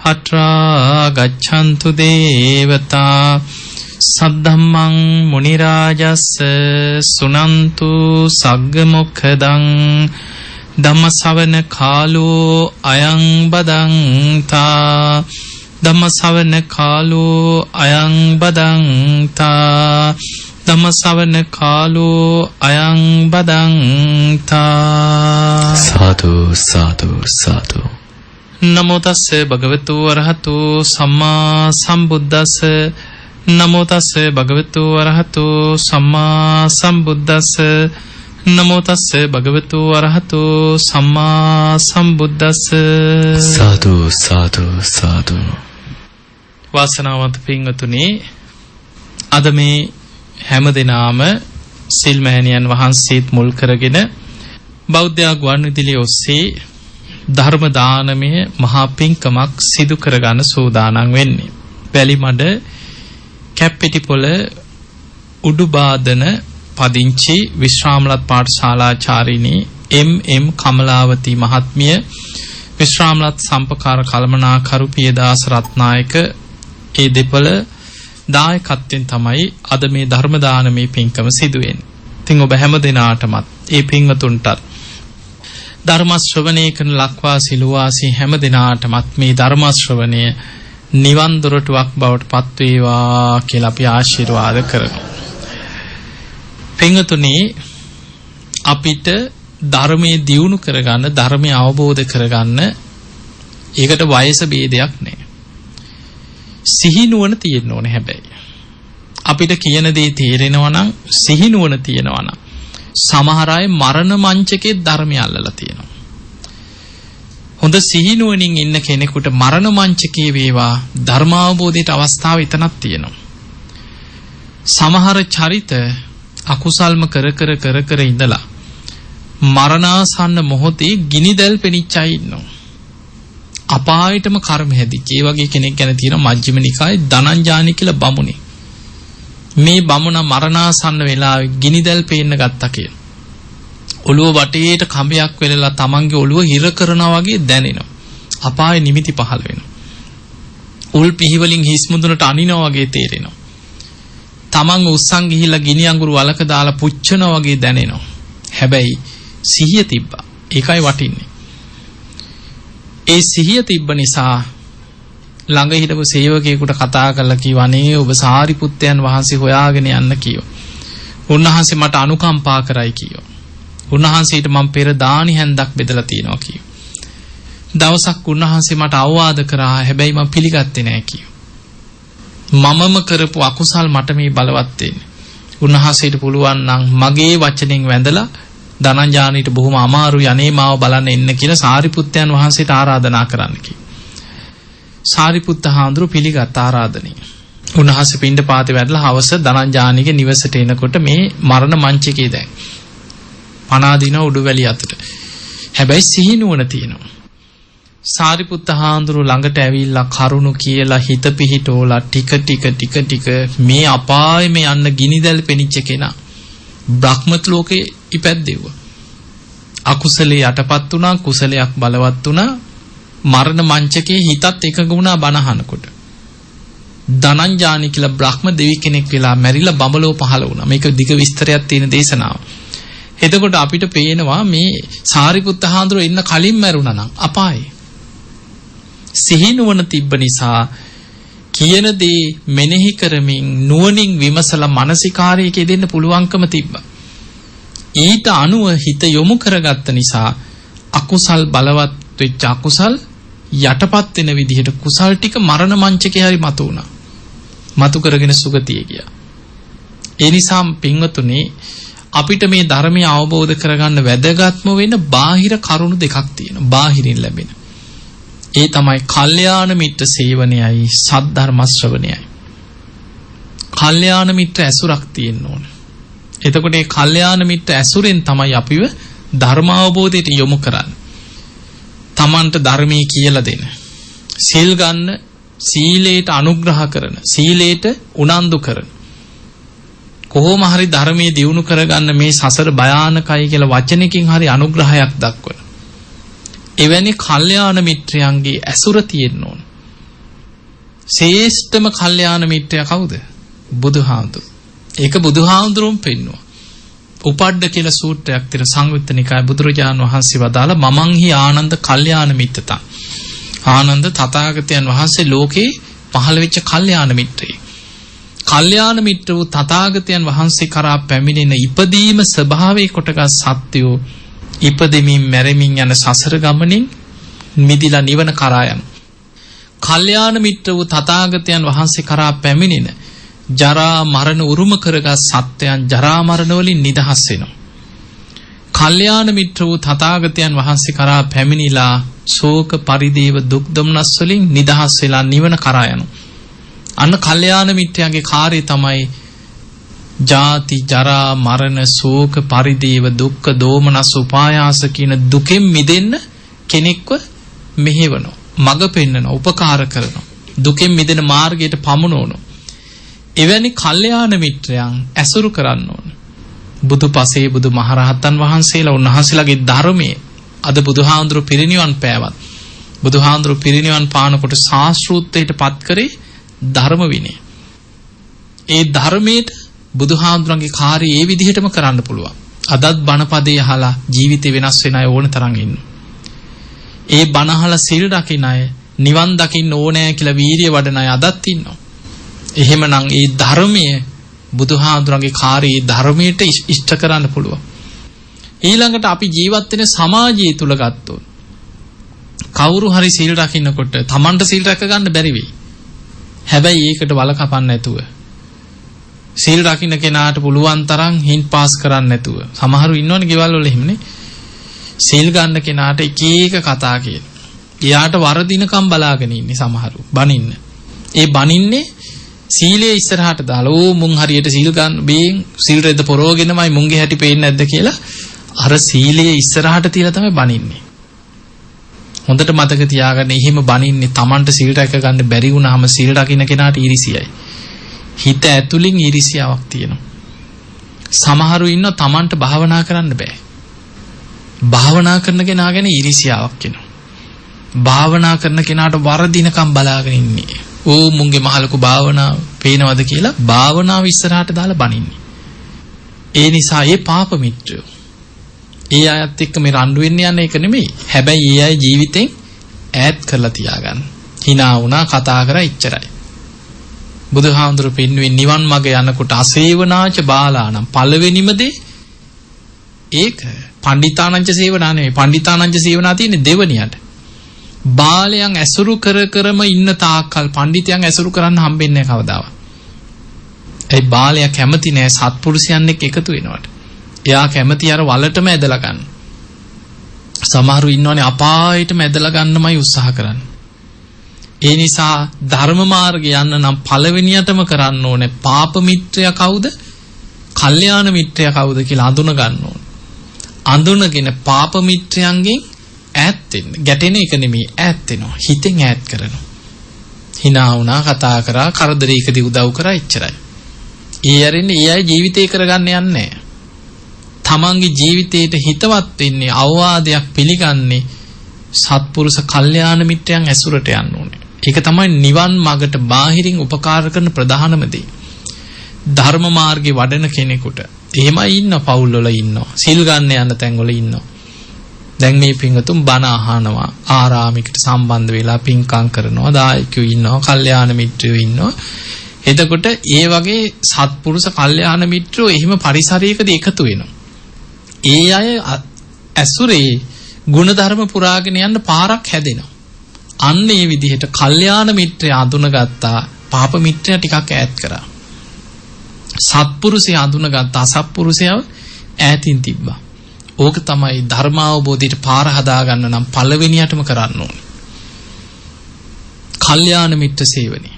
අත්‍රා ගච්ඡන්තු දේවතා සද්ධම්මං මුනි රාජස්ස සුනන්තු සග්ග මොක්ඛදං ධම්ම ශ්‍රවණ කාලෝ අයං බදන්තා ධම්ම ශ්‍රවණ කාලෝ අයං බදන්තා ධම්ම ශ්‍රවණ කාලෝ අයං බදන්තා සාදු සාදු සාදු. නමෝ තස්ස භගවතු වරහතු සම්මා සම්බුද්දස්ස නමෝ තස්ස භගවතු වරහතු සම්මා සම්බුද්දස්ස නමෝ තස්ස භගවතු වරහතු සම්මා සම්බුද්දස්ස. සාදු සාදු සාදු. වාසනාවන්ත පින්වතුනි, අද මේ හැම දිනාම සිල් මෑණියන් වහන්සේත් මුල් කරගෙන බෞද්ධ ගුවන්විදුලිය ඔස්සේ ධර්ම දානමය මහා පින්කමක් සිදු කරගන්න සූදානම් වෙන්නේ. වැලිමඩ කැප්පෙටිපොළ උඩුබාදන පදිංචි විශ්‍රාමලත් පාඨශාලාචාරිණී එම් කමලාවති මහත්මිය, විශ්‍රාමලත් සම්පකාර කළමනාකරු පියදාස රත්නායක, ඒ දෙපළ දායකත්වයෙන් තමයි අද මේ ධර්ම දානමය පින්කම සිදු වෙන්නේ. ඉතින් ඔබ හැම දිනාටමත් ඒ පින්වතුන්ටත් ධර්ම ශ්‍රවණය කරන ලක්වාසී ලුවාසී හැම දිනාටමත් මේ ධර්ම ශ්‍රවණය නිවන් දොරටුවක් බවට පත් වේවා කියලා අපි ආශිර්වාද කරනවා. පින්වතුනි, අපිට ධර්මයේ දියුණු කරගන්න, ධර්මය අවබෝධ කරගන්න ඒකට වයස ભેදයක් නැහැ. සිහි නුවණ තියෙන්න ඕනේ. හැබැයි අපිට කියන දේ තේරෙනවා නම්, සිහි නුවණ තියෙනවා නම්, සමහර අය මරණ මංචකේ ධර්මය අල්ලලා තියෙනවා. හොඳ සිහිනුවණින් ඉන්න කෙනෙකුට මරණ මංචකේ වේවා ධර්මාවබෝධයට අවස්ථාව එතනක් තියෙනවා. සමහර චරිත අකුසල්ම කර කර ඉඳලා මරණාසන්න මොහොතේ ගිනිදැල් පෙනිච්ච අය ඉන්නවා. අපායටම කර්ම හැදිච්ච. ඒ වගේ කෙනෙක් ගැන තියෙනවා මජ්ක්‍ධිම නිකායේ ධනංජානි කියලා බමුණේ. මේ බමුණ මරණාසන්න වෙලාවේ ගිනිදැල් පේන්න ගත්තා කියලා. ඔළුව වටේට කඹයක් වෙලලා තමන්ගේ ඔළුව හිර කරනවා වගේ දැනෙනවා. අපාය නිමිති පහළ වෙනවා. උල් පිහිවලින් හිස් මුදුනට අනිනවා වගේ තේරෙනවා. තමන් උස්සන් ගිහිලා ගිනි අඟුරු වලක දාලා පුච්චනවා වගේ දැනෙනවා. හැබැයි සිහිය තිබ්බා. ඒකයි වටින්නේ. ඒ සිහිය තිබ්බ නිසා ළඟ හිටපු සේවකයෙකුට කතා කරලා කිව්වා, "අනේ ඔබ සාරිපුත්තයන් වහන්සේ හොයාගෙන යන්න" කිව්වා. උන්වහන්සේ මට අනුකම්පා කරයි කිව්වා. උන්වහන්සේට මම පෙර දානි හැන්දක් බෙදලා තියෙනවා කිව්වා. දවසක් උන්වහන්සේ මට අවවාද කරා, හැබැයි මම පිළිගත්තේ නැහැ කිව්වා. මමම කරපු අකුසල් මට මේ බලවත් වෙන්නේ. උන්වහන්සේට පුළුවන් නම් මගේ වචනෙන් වැඳලා ධනංජානීට බොහොම අමාරුයි, අනේ මාව බලන්න එන්න කියලා සාරිපුත්තයන් වහන්සේට ආරාධනා කරන්න කිව්වා. සාරිපුත්ත හාමුදුරුවෝ පිළිගත් ආරාධනය. උන්වහන්සේ පිණ්ඩපාතේ වැඩලා හවස ධනංජානීගේ නිවසට එනකොට මේ මරණ මංචකේ දැන් පනාදින උඩුවැලි අතට. හැබැයි සිහි නුවණ තියෙනවා. සාරිපුත්ත හාමුදුරුවෝ ළඟට ඇවිල්ලා කරුණු කියලා හිත පිහිටෝලා ටික මේ අපායෙම යන්න ගිනිදැල් පෙනිච්ච කෙනා බ්‍රහ්මත් ලෝකේ ඉපැද්දෙව්වා. අකුසලේ යටපත් වුණා, කුසලයක් බලවත් වුණා. මරණ මංචකේ හිතත් එකඟ වුණා බණහනකොට. ධනංජානි කියලා බ්‍රහ්ම දෙවි කෙනෙක් වෙලා මැරිලා බඹලෝ පහළ වුණා. මේක දිග විස්තරයක් තියෙන දේශනාව. එතකොට අපිට පේනවා මේ සාරිපුත්ත හාමුදුරුවෝ ඉන්න කලින් මැරුණා නම් අපායේ. සිහි නුවණ තිබ්බ නිසා කියන දේ මෙනෙහි කරමින් නුවණින් විමසලා මානසිකාරයක දෙන්න පුළුවන්කම තිබ්බා. ඊට අනුව හිත යොමු කරගත්ත නිසා අකුසල් බලවත් වෙච්ච අකුසල් යටපත් වෙන විදිහට කුසල් ටික මරණ මංචකේ හරි මතු වුණා. මතු කරගෙන සුගතිය ගියා. ඒ නිසා පින්වතුනි, අපිට මේ ධර්මය අවබෝධ කරගන්න වැදගත්ම වෙන බාහිර කරුණු දෙකක් තියෙනවා. බාහිරින් ලැබෙන. ඒ තමයි කල්යාණ මිත්‍ර සේවනයයි සද්ධර්ම ශ්‍රවණයයි. කල්යාණ මිත්‍ර ඇසුරක් තියෙන්න ඕන. එතකොට මේ කල්යාණ මිත්‍ර ඇසුරෙන් තමයි අපිව ධර්ම අවබෝධයට යොමු කරන්නේ. තමන්ට ධර්මයේ කියලා දෙන, සීල් ගන්න, සීලයට අනුග්‍රහ කරන, සීලයට උනන්දු කරන, කොහොම හරි ධර්මයේ දියුණු කරගන්න මේ සසර භයානකයි කියලා වචනකින් හරි අනුග්‍රහයක් දක්වන. එවැනි කල්යාණ මිත්‍රයන්ගේ ඇසුර තියෙන්න ඕන. ශ්‍රේෂ්ඨම කල්යාණ මිත්‍රයා කවුද? බුදුහාමුදුරු. ඒක බුදුහාමුදුරුන් පෙන්වුවා. උපඩ්ඩ කියලා සූත්‍රයක් තියෙන සංයුත්ත නිකායේ බුදුරජාණන් වහන්සේ වදාළ මමංහි ආනන්ද කල්යාණ මිත්‍රතා. ආනන්ද තථාගතයන් වහන්සේ ලෝකේ පහළ වෙච්ච කල්යාණ මිත්‍රයෙක්. කල්යාණ මිත්‍ර වූ තථාගතයන් වහන්සේ කරා පැමිණෙන ඉපදීම ස්වභාවයේ කොටගත් සත්‍යෝ ඉපදෙමින් මැරෙමින් යන සසර ගමනින් මිදිලා නිවන කරා යන. කල්යාණ මිත්‍ර වූ තථාගතයන් වහන්සේ කරා පැමිණෙන ජරා මරණ උරුම කරගත් සත්‍යයන් ජරා මරණ වලින් නිදහස් වෙනවා. කල්යාණ මිත්‍ර වූ තථාගතයන් වහන්සේ කරා පැමිණිලා ශෝක පරිදේව දුක් දුම්නස් වලින් නිදහස් වෙලා නිවන කරා යනවා. අන්න කල්යාණ මිත්‍රයාගේ කාර්යය තමයි ජාති ජරා මරණ ශෝක පරිදේව දුක්ඛ දෝමනස් උපායාස කියන දුකෙන් මිදෙන්න කෙනෙක්ව මෙහෙවනවා. මඟ පෙන්වනවා, උපකාර කරනවා. දුකෙන් මිදෙන මාර්ගයට පමුණවනවා. එවැනි කල්යාණ මිත්‍රයන් ඇසුරු කරන්න ඕන. බුදුපසේ බුදු මහරහතන් වහන්සේලා උන්වහන්සේලාගේ ධර්මයේ අද බුදුහාඳුරු පිරිනිවන් පෑවත් බුදුහාඳුරු පිරිනිවන් පානකොට ශාස්ත්‍රූත්වයට පත් කරේ ධර්ම විනය. ඒ ධර්මයට බුදුහාඳුරන්ගේ කාර්යය ඒ විදිහටම කරන්න පුළුවන්. අදත් බණපදේ අහලා ජීවිතේ වෙනස් වෙන අය ඕන තරම් ඉන්නවා. ඒ බණ අහලා සිල් රකින්න අය නිවන් දකින්න ඕනෑ කියලා වීරිය වඩන අය අදත් ඉන්නවා. එහෙමනම් ඒ ධර්මයේ බුදුහාඳුරන්ගේ කාර්යය ධර්මයට ඉෂ්ට කරන්න පුළුවන්. ඊළඟට අපි ජීවත් වෙන සමාජය තුල ගත්තොත් කවුරු හරි සීල් රකින්නකොට Tamanට සීල් රැක ගන්න බැරි වෙයි. හැබැයි ඒකට වල කපන්න නැතුව සීල් රකින්න කෙනාට පුළුවන් තරම් හින් පාස් කරන්න නැතුව සමහරු ඉන්නවනේ ගෙවල් වල එහෙමනේ. සීල් ගන්න කෙනාට එක එක කතා කියන. එයාට වරදිනකම් බලාගෙන ඉන්නේ සමහරු. බනින්න. ඒ බනින්නේ සීලයේ ඉස්සරහට දාලා ඕ මුන් හරියට සීල් ගන්න බේන් සීල් රෙද්ද පොරවගෙනමයි මුන්ගේ හැටි පේන්නේ නැද්ද කියලා අර සීලයේ ඉස්සරහට තියලා තමයි බනින්නේ. හොඳට මතක තියාගන්න එහෙම බනින්නේ Tamanට සීල් රැක ගන්න බැරි වුණාම සීල් රකින්න කෙනාට ඊරිසියයි. හිත ඇතුලින් ඊරිසියාවක් තියෙනවා. සමහරු ඉන්නවා Tamanට භාවනා කරන්න බෑ. භාවනා කරන කෙනා ගැන ඊරිසියාවක් එනවා. භාවනා කරන කෙනාට වරදිනකම් බලාගෙන ඉන්නේ. ඕ මුන්ගේ මහලකු භාවනාව පේනවද කියලා භාවනාව ඉස්සරහට දාලා බනින්නේ. ඒ නිසා ඒ පාප මිත්‍රයෝ ඒ අයත් එක්ක මේ රණ්ඩු වෙන්න යන එක නෙමෙයි. හැබැයි ඒ අය ජීවිතෙන් ඈත් කරලා තියාගන්න. hina වුණා කතා කරා ඉච්චරයි. බුදුහාමුදුරු පින්නුවේ නිවන් මඟ යනකොට අසේවනාච බාලානම් පළවෙනිම දේ ඒක පණ්ඩිතානංච සේවනා නෙමෙයි. පණ්ඩිතානංච සේවනා තියෙන්නේ දෙවනියට. බාලයන් ඇසුරු කරම ඉන්න තාක්කල් පඬිතයන් ඇසුරු කරන්න හම්බෙන්නේ නැහැ කවදාවත්. ඒ බාලයා කැමති නෑ සත්පුරුෂයන් එක්ක එකතු වෙනවට. එයා කැමති අර වලටම ඇදලා ගන්න. සමහරු ඉන්නවනේ අපායටම ඇදලා ගන්නමයි උත්සාහ කරන්නේ. ඒ නිසා ධර්ම මාර්ගය යන්න නම් පළවෙනියටම කරන්න ඕනේ පාප මිත්‍රයා කවුද? කල්යාණ මිත්‍රයා කවුද කියලා අඳුන ගන්න ඕනේ. අඳුනගෙන පාප මිත්‍රයන්ගෙන් ඈත් වෙන්න. ගැටෙන එක නෙමෙයි ඈත් වෙනවා. හිතෙන් ඈත් කරනවා. hina වුණා කතා කරා කරදරයකදී උදව් කරා එච්චරයි. ඒ ඇරෙන්නේ ඒ අය ජීවිතේ කරගන්න යන්නේ නැහැ. තමන්ගේ ජීවිතේට හිතවත් වෙන්නේ අවවාදයක් පිළිගන්නේ සත්පුරුෂ කල්යාණ මිත්‍රයන් ඇසුරට යන්න ඕනේ. ඒක තමයි නිවන් මාර්ගට බාහිරින් උපකාර කරන ප්‍රධානම දේ. ධර්ම මාර්ගේ වඩන කෙනෙකුට එහෙමයි ඉන්න පවුල් වල ඉන්නවා. සිල් ගන්න යන තැන් වල ඉන්නවා. දැන් මේ පින්වතුන් බණ අහනවා ආරාමිකට සම්බන්ධ වෙලා පින්කම් කරනවා දායකයෝ ඉන්නවා කල්යාණ මිත්‍රයෝ ඉන්නවා. එතකොට ඒ වගේ සත්පුරුෂ කල්යාණ මිත්‍රයෝ එහෙම පරිසරයකදී එකතු වෙනවා. ඒ අය ඇසුරේ ගුණධර්ම පුරාගෙන යන්න පාරක් හැදෙනවා. අන්න ඒ විදිහට කල්යාණ මිත්‍රය අඳුනගත්තා පාප මිත්‍රය ටිකක් ඈත් කරා. සත්පුරුෂය අඳුනගත්තා අසත්පුරුෂයව ඈතින් තිබ්බා. ඕක තමයි ධර්ම අවබෝධයට පාර හදාගන්න නම් පළවෙනියටම කරන්න ඕනේ. කල්යාණ මිත්‍ර සේවනය.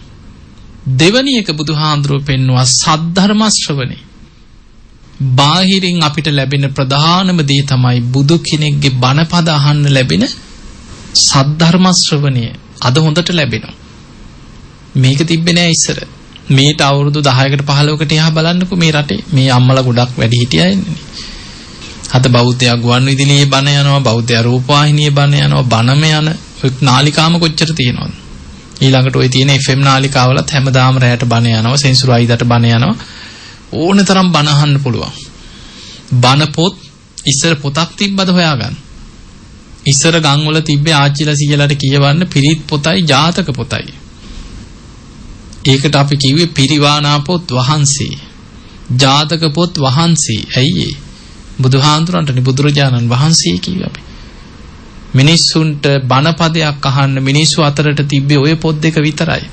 දෙවැනි එක බුදුහාඳුරුව පෙන්වුවා සද්ධර්ම ශ්‍රවණේ. බාහිරින් අපිට ලැබෙන ප්‍රධානම දේ තමයි බුදු කෙනෙක්ගේ බණපද අහන්න ලැබෙන සද්ධර්ම ශ්‍රවණය. අද හොඳට ලැබෙනවා. මේක තිබ්බේ නෑ ඉස්සර. මේට අවුරුදු 10කට 15කට එහා බලන්නකෝ මේ රටේ මේ අම්මලා ගොඩක් වැඩි හිටියා ඉන්නේ. අද බෞද්ධයා ගුවන් විදුලියේ බණ යනවා, බෞද්ධයා රූපවාහිනියේ බණ යනවා, බණම යන නාලිකාම කොච්චර තියෙනවද? ඊළඟට ওই තියෙන FM නාලිකාවලත් හැමදාම රැයට බණ යනවා, සෙන්සුරායිදාට බණ යනවා. ඕන තරම් බණ අහන්න පුළුවන්. බණ පොත් ඉස්සර පොතක් තිබ්බද හොයාගන්න. ඉස්සර ගම් වල තිබ්බේ ආච්චිලා සීයලාට කියවන්න පිරිත් පොතයි ජාතක පොතයි. ඒකට අපි කිව්වේ පිරිවානා පොත් වහන්සේ. ජාතක පොත් වහන්සේ. ඇයි ඒ? බුදුහාඳුරන්ටනේ බුදුරජාණන් වහන්සේ කිව්වේ අපි. මිනිස්සුන්ට බණපදයක් අහන්න මිනිස්සු අතරට තිබ්බේ ওই පොත් දෙක විතරයි.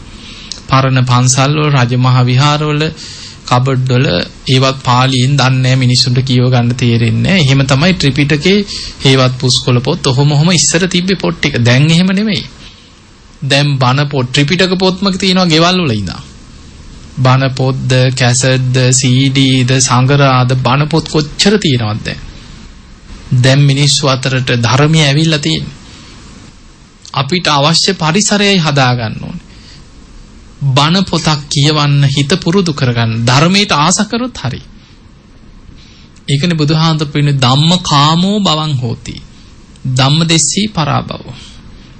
පරණ පන්සල් වල රජමහා විහාර වල කබඩ් වල ඒවත් පාලියෙන් දන්නේ නැහැ මිනිස්සුන්ට කියව ගන්න තේරෙන්නේ නැහැ. එහෙම තමයි ත්‍රිපිටකේ හේවත් පුස්කොළ පොත් ඔහොම ඉස්සර තිබ්බේ පොත් ටික. දැන් එහෙම නෙමෙයි. දැන් බණ පොත් ත්‍රිපිටක පොත්ම තියෙනවා ගෙවල් වල ඉඳන්. බණ පොත්ද කැසට්ද CD ද සංගරාද බණ පොත් කොච්චර තියෙනවද දැන්? දැන් මිනිස්සු අතරට ධර්මය ඇවිල්ලා තියෙන්නේ. අපිට අවශ්‍ය පරිසරයයි හදා ගන්න ඕනේ. බණ පොතක් කියවන්න හිත පුරුදු කරගන්න ධර්මයට ආස කරොත් හරි. ඒකනේ බුදුහාඳුර පෙන්නේ ධම්ම කාමෝ බවං හෝති. ධම්මදෙස්සී පරාභව.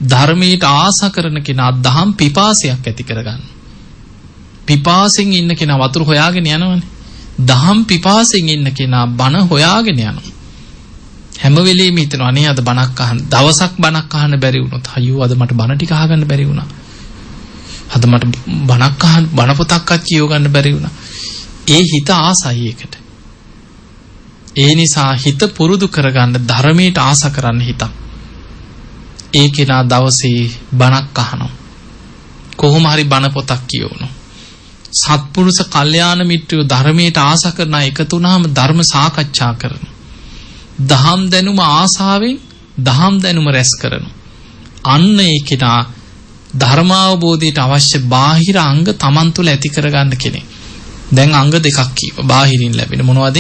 ධර්මයට ආස කරන කෙනා දහම් පිපාසයක් ඇති කරගන්න. පිපාසෙන් ඉන්න කෙනා වතුර හොයාගෙන යනවනේ. දහම් පිපාසෙන් ඉන්න කෙනා බණ හොයාගෙන යනවා. හැම වෙලෙම හිතනවා අනේ අද බණක් අහන්න. දවසක් බණක් අහන්න බැරි වුණොත් අයියෝ අද මට බණ ටික අහගන්න බැරි වුණා. අද මට බණක් අහන්න බණ පොතක්වත් කියව ගන්න බැරි වුණා. ඒ හිත ආසයි ඒකට. ඒ නිසා හිත පුරුදු කරගන්න ධර්මයට ආස කරන්න හිතක්. ඒ කෙනා දවසේ බණක් අහනවා. කොහොම හරි බණ පොතක් කියවනවා. සත්පුරුෂ කල්යාණ මිත්‍රයෝ ධර්මයට ආස කරන එකතු වුණාම ධර්ම සාකච්ඡා කරනවා. දහම් දැනුම ආසාවෙන් දහම් දැනුම රැස් කරනවා. අන්න ඒ කෙනා ධර්මාවබෝධයට අවශ්‍ය බාහිර අංග Taman තුල ඇති කරගන්න කෙනෙක්. දැන් අංග දෙකක් කියවා බාහිරින් ලැබෙන මොනවද?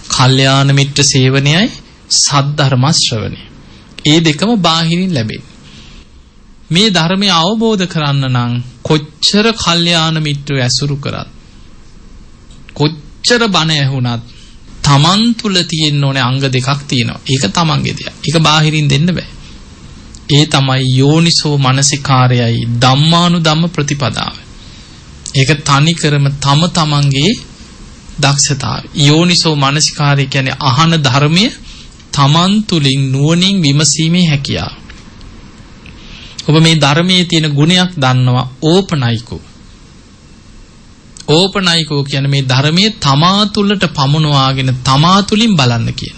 කල්යාණ මිත්‍ර සේවනයයි සද්ධර්ම ශ්‍රවණය. ඒ දෙකම බාහිරින් ලැබෙන්නේ. මේ ධර්මය අවබෝධ කරන්න නම් කොච්චර කල්යාණ මිත්‍රයෝ ඇසුරු කරත් කොච්චර බණ ඇහුණත් Taman තුල තියෙන්න ඕනේ අංග දෙකක් තියෙනවා. ඒක Tamanගේ දෙයක්. ඒක බාහිරින් දෙන්න බෑ. ඒ තමයි යෝනිසෝ මනසිකාරයයි ධම්මානුධම්ම ප්‍රතිපදාව. ඒක තනි කරම තමන්ගේ දක්ෂතාවය. යෝනිසෝ මනසිකාරය කියන්නේ අහන ධර්මය තමන් තුලින් නුවණින් විමසීමේ හැකියාව. ඔබ මේ ධර්මයේ තියෙන ගුණයක් දන්නවා ඕපනයිකෝ. ඕපනයිකෝ කියන්නේ මේ ධර්මයේ තමා තුලට පමුණවාගෙන තමා තුලින් බලන්න කියන.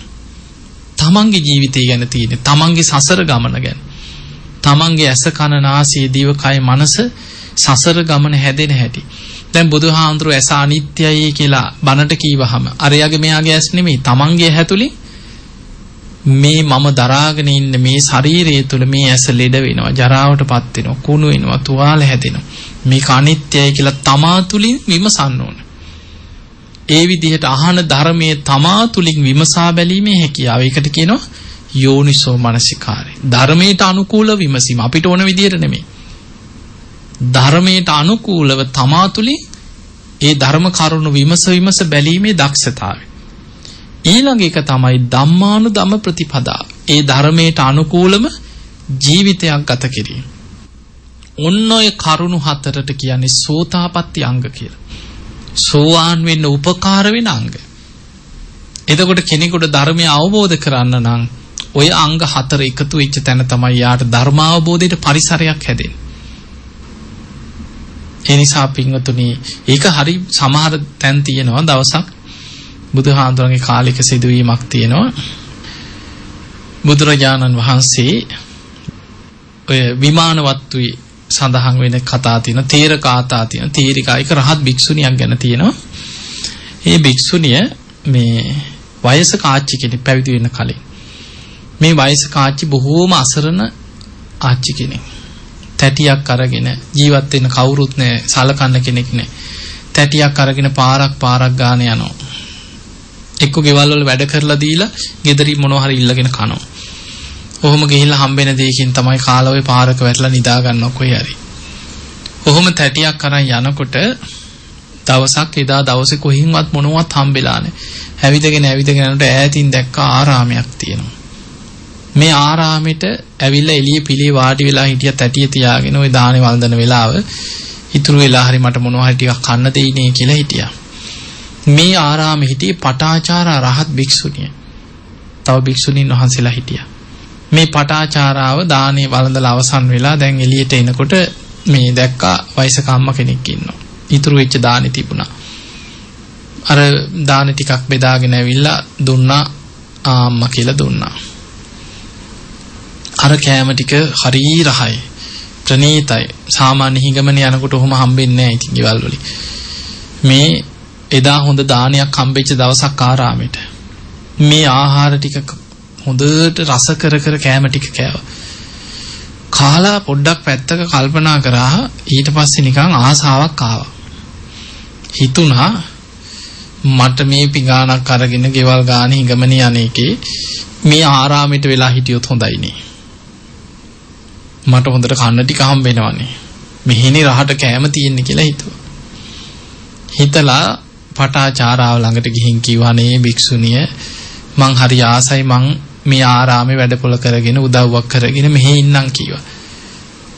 තමන්ගේ ජීවිතය ගැන තියෙන, තමන්ගේ සසර ගමන ගැන. තමන්ගේ ඇස කන නාසය දිව කය මනස සසර ගමන හැදෙන හැටි. දැන් බුදුහාඳුරෝ ඇස අනිත්‍යයි කියලා බණට කීවහම අරයාගේ මෙයාගේ ඇස් නෙමෙයි තමන්ගේ ඇතුලින් මේ මම දරාගෙන ඉන්න මේ ශරීරය තුල මේ ඇස ලෙඩ වෙනවා, ජරාවටපත් වෙනවා, කුණු වෙනවා, තුවාල හැදෙනවා. මේක අනිත්‍යයි කියලා තමා තුලින් විමසන්න ඕන. ඒ විදිහට අහන ධර්මයේ තමා තුලින් විමසා බැලීමේ හැකියාව. ඒකට කියනවා යෝනිසෝ මනසිකාරය. ධර්මයට අනුකූල විමසීම. අපිට ඕන විදිහට නෙමෙයි. ධර්මයට අනුකූලව තමා තුලින් ඒ ධර්ම කරුණු විමස බැලීමේ දක්ෂතාවය. ඊළඟ එක තමයි ධම්මානුධම්ම ප්‍රතිපදාව. ඒ ධර්මයට අනුකූලව ජීවිතයක් ගත කිරීම. ඔන්න ඔය කරුණු හතරට කියන්නේ සෝතාපට්ටි අංග කියලා. සෝවාන් වෙන්න උපකාර වෙන අංග. එතකොට කෙනෙකුට ධර්මය අවබෝධ කරන්න නම් ඔය අංග හතර එකතු වෙච්ච තැන තමයි යාට ධර්මාවබෝධයට පරිසරයක් හැදෙන්නේ. ඒ නිසා පින්වතුනි ඒක හරි සමහර තැන් තියෙනවා දවසක් බුදුහාඳුරන්ගේ කාලික සිදුවීමක් තියෙනවා. බුදුරජාණන් වහන්සේ ඔය විමානවත්තුයි සඳහන් වෙන කතා තියෙන තේර කාතා තියෙන තේරිකායික රහත් භික්ෂුණියක් ගැන තියෙනවා. මේ භික්ෂුණිය මේ වයසක ආච්චි කෙනෙක් පැවිදි වෙන්න කලින් මේ වයසක ආච්චි බොහෝම අසරණ ආච්චි කෙනෙක්. තැටියක් අරගෙන ජීවත් වෙන්න කවුරුත් නැහැ, සලකන්න කෙනෙක් නැහැ. තැටියක් අරගෙන පාරක් ගාන යනවා. එක්ක ගෙවල් වල වැඩ කරලා දීලා ගෙදරින් මොනවා හරි ඉල්ලගෙන කනවා. ඔහොම ගිහිල්ලා හම්බෙන දෙයකින් තමයි කාලා ඔය පාරක වැටලා නිදා ගන්නව කොයි හරි. ඔහොම තැටියක් අරන් යනකොට දවසක් එදා දවසේ කොහින්වත් මොනවත් හම්බෙලා නැහැ. ඇවිදගෙන යනකොට ඈතින් දැක්ක ආරාමයක් තියෙනවා. මේ ආරාමෙට ඇවිල්ලා එළිය පිළේ වාඩි වෙලා හිටියත් ඇටිය තියාගෙන ওই දානේ වන්දන වෙලාව ඉතුරු වෙලා හරි මට මොනවා හරි ටිකක් කන්න දෙයිනේ කියලා හිටියා. මේ ආරාමෙ හිටියේ පටාචාරා රහත් භික්ෂුණිය. තව භික්ෂුණීන් වහන්සේලා හිටියා. මේ පටාචාරාව දානේ වළඳලා අවසන් වෙලා දැන් එළියට එනකොට මේ දැක්කා වයසක අම්මා කෙනෙක් ඉන්නවා. ඉතුරු වෙච්ච දානේ තිබුණා. අර දානේ ටිකක් බෙදාගෙන ඇවිල්ලා දුන්නා අම්මා කියලා දුන්නා. අර කෑම ටික හරි රහයි. ප්‍රණීතයි. සාමාන්‍ය හිඟමන යනකොට ඔහොම හම්බෙන්නේ නැහැ ඉතින් ගෙවල් වලින්. මේ එදා හොඳ දානයක් හම්බෙච්ච දවසක් ආරාමෙට. මේ ආහාර ටික හොඳට රස කර කෑම ටික කෑවා. කාලා පොඩ්ඩක් පැත්තක කල්පනා කරා ඊට පස්සේ නිකන් ආසාවක් ආවා. හිතුණා මට මේ පිඟානක් අරගෙන ගෙවල් ගානේ හිඟමනේ යන්නේකේ මේ ආරාමෙට වෙලා හිටියොත් හොඳයිනේ. මට හොඳට කන්න ටික හම්බෙනවනේ. මෙහෙනේ රහට කෑම තියෙන්නේ කියලා හිතුවා. හිතලා පටාචාරාව ළඟට ගිහින් කිව්වා නේ භික්ෂුණිය මං හරි ආසයි මං මේ ආරාමේ වැඩපොළ කරගෙන උදව්වක් කරගෙන මෙහෙ ඉන්නම් කිව්වා.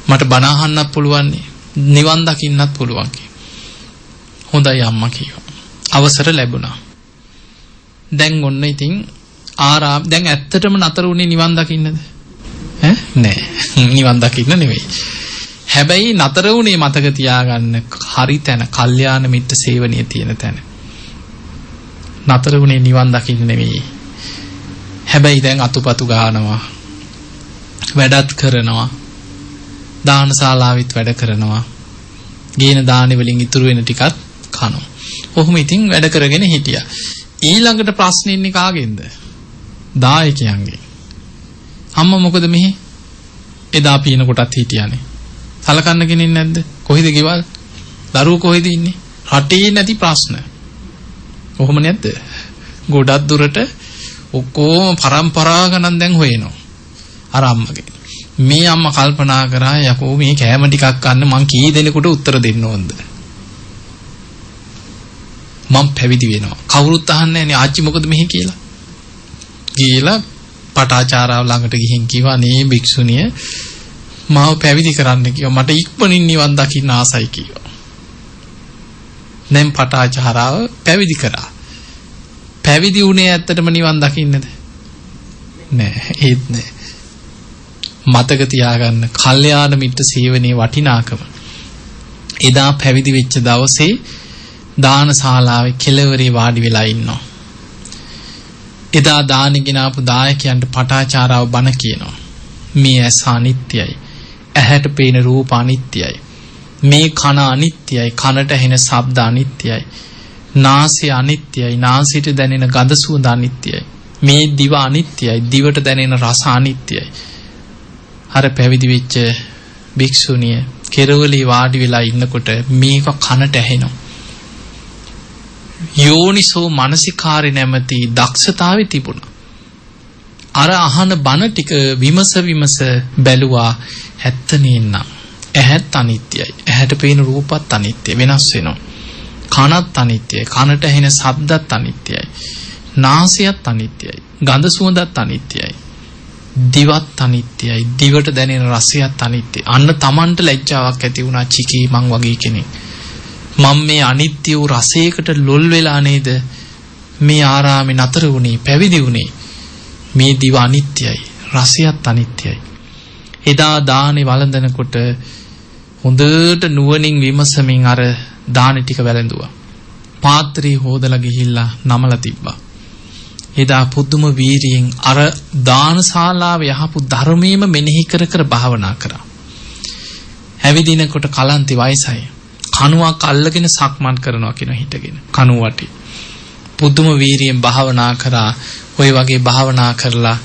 මට බණ අහන්නත් පුළුවන් නිවන් දකින්නත් පුළුවන් හොඳයි අම්මා කිව්වා. අවසර ලැබුණා. දැන් ඔන්න ඉතින් දැන් ඇත්තටම නතර වුණේ නිවන් දකින්නද? නෑ. නිවන් දකින්න නෙවෙයි. හැබැයි නතර වුණේ මතක තියාගන්න හරි තැන, කල්යාණ මිත්‍ර සේවනයේ තියෙන තැන. නතර වුණේ නිවන් දකින්න නෙවෙයි. හැබැයි දැන් අතුපතු ගහනවා. වැඩත් කරනවා. දානශාලාවෙත් වැඩ කරනවා. ගේන දානි වලින් ඉතුරු වෙන ටිකත් කනවා. කොහොම ඉතින් වැඩ කරගෙන හිටියා. ඊළඟට ප්‍රශ්නේ ඉන්නේ කාගෙන්ද? දායකයන්ගේ. අම්මා මොකද මෙහි? එදා පියන කොටත් හිටියානේ. සලකන්න කෙනෙක් නැද්ද? කොහෙද ගෙවල්? දරුවෝ කොහෙද ඉන්නේ? රටේ නැති ප්‍රශ්න. කොහොම නැද්ද? ගොඩක් දුරට ඔක්කොම පරම්පරා ගණන් දැන් හොයනවා. අර අම්මගේ. මේ අම්මා කල්පනා කරා යකෝ මේ කෑම ටිකක් ගන්න මං කී දෙනෙකුට උත්තර දෙන්න ඕනද? මං පැවිදි වෙනවා. කවුරුත් අහන්නේ නැහැ නේ ආච්චි මොකද මෙහි කියලා. ගිහලා පටාචාරාව ළඟට ගිහින් කිව්වා නේ භික්ෂුණිය මාව පැවිදි කරන්න කිව්වා. මට ඉක්මනින් නිවන් දකින්න ආසයි කිව්වා. දැන් පටාචාරාව පැවිදි කරා. පැවිදි වුණේ ඇත්තටම නිවන් දකින්නද? නෑ ඒත් නෑ. මතක තියාගන්න කල්යාණ මිත්‍ර සේවනයේ වටිනාකම. එදා පැවිදි වෙච්ච දවසේ දානශාලාවේ කෙළවරේ වාඩි වෙලා ඉන්නවා. එදා දානෙ ගෙනාපු දායකයන්ට පටාචාරාව බණ කියනවා. මේ ඇස අනිත්‍යයි. ඇහැට පේන රූප අනිත්‍යයි. මේ කන අනිත්‍යයි. කනට ඇහෙන ශබ්ද අනිත්‍යයි. නාසය අනිත්‍යයි. නාසයට දැනෙන ගඳ සුවඳ අනිත්‍යයි. මේ දිව අනිත්‍යයි. දිවට දැනෙන රස අනිත්‍යයි. අර පැවිදි වෙච්ච භික්ෂුණිය කෙරවලේ වාඩි වෙලා ඉන්නකොට මේක කනට ඇහෙනවා. යෝනිසෝ මනසිකාරේ නැමැති දක්ෂතාවය තිබුණා. අර අහන බණ ටික විමස බැලුවා ඇත්ත නේනම්. ඇහත් අනිත්‍යයි. ඇහැට පේන රූපත් අනිත්‍යයි. වෙනස් වෙනවා. කනත් අනිත්‍යයි. කනට ඇහෙන ශබ්දත් අනිත්‍යයි. නාසයත් අනිත්‍යයි. ගඳ සුවඳත් අනිත්‍යයි. දිවත් අනිත්‍යයි. දිවට දැනෙන රසයත් අනිත්‍යයි. අන්න Tamanට ලැජ්ජාවක් ඇති වුණා චිකී මං වගේ කෙනෙක්. මම මේ අනිත්‍ය වූ රසයකට ලොල් වෙලා නේද මේ ආරාමේ නතර වුණේ පැවිදි වුණේ. මේ දිව අනිත්‍යයි. රසයත් අනිත්‍යයි. එදා දානේ වළඳනකොට හොඳට නුවණින් විමසමින් අර දානේ ටික වැළඳුවා. පාත්‍රී හොදලා ගිහිල්ලා නමලා තිබ්බා. එදා පුදුම වීරියෙන් අර දානශාලාවේ යහපු ධර්මයේම මෙනෙහි කර භාවනා කරා. හැවිදිනකොට කලන්ති වයසයි. කණුවක් අල්ලගෙන සක්මන් කරනවා කියන හිටගෙන කණුව වටේ. පුදුම වීරියෙන් භාවනා කරා. ওই වගේ භාවනා කරලා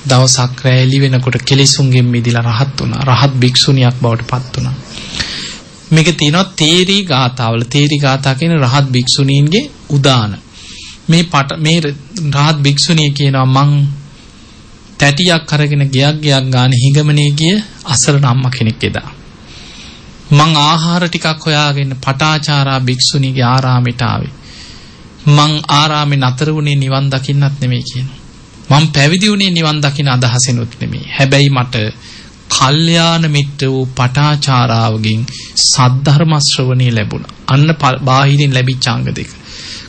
දවසක් රැලි වෙනකොට කෙලිසුන්ගෙන් මිදිලා රහත් වුණා. රහත් භික්ෂුණියක් බවට පත් වුණා. මේක තියෙනවා තේරි ගාථාවල. තේරි ගාථා කියන රහත් භික්ෂුණීන්ගේ උදාන. මේ රහත් භික්ෂුණිය කියනවා මං තැටියක් අරගෙන ගයක් ගානේ හිඟමනේ ගිය අසරණ අම්මා කෙනෙක් එදා. මං ආහාර ටිකක් හොයාගෙන පටාචාරා භික්ෂුණීගේ ආරාමයට ආවේ. මං ආරාමේ නතර වුණේ නිවන් දකින්නත් නෙමෙයි කියනවා. මං පැවිදි වුණේ නිවන් දකින්න අදහසෙනුත් නෙමෙයි. හැබැයි මට කල්යාණ මිත්‍ර වූ පටාචාරාවගෙන් සද්ධර්ම ශ්‍රවණිය ලැබුණා. අන්න බාහිරින් ලැබිච්ච අංග දෙක.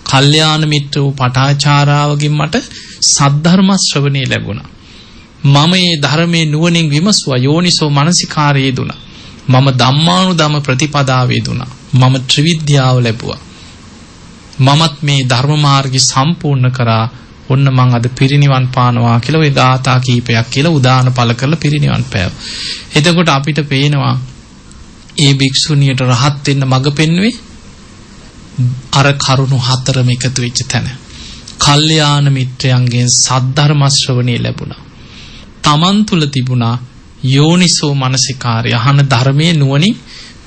කල්යාණ මිත්‍ර වූ පටාචාරාවගෙන් මට සද්ධර්ම ශ්‍රවණිය ලැබුණා. මම මේ ධර්මයේ නුවණින් විමසුවා යෝනිසෝ මනසිකාරයේ දුණා. මම ධම්මානුධම ප්‍රතිපදාවේ දුණා. මම ත්‍රිවිද්‍යාව ලැබුවා. මමත් මේ ධර්ම මාර්ගය සම්පූර්ණ කරා. ඔන්න මං අද පිරිනිවන් පානවා කියලා ওই ගාථා කීපයක් කියලා උදාන පළ කරලා පිරිනිවන් පෑවා. එතකොට අපිට පේනවා ඒ භික්ෂුණියට රහත් වෙන්න මඟ පෙන්වුවේ අර කරුණු හතරම එකතු වෙච්ච තැන. කල්යාණ මිත්‍රයන්ගෙන් සද්ධර්ම ශ්‍රවණිය ලැබුණා. තමන් තුල තිබුණා යෝනිසෝ මනසිකාරය අහන ධර්මයේ නුවණින්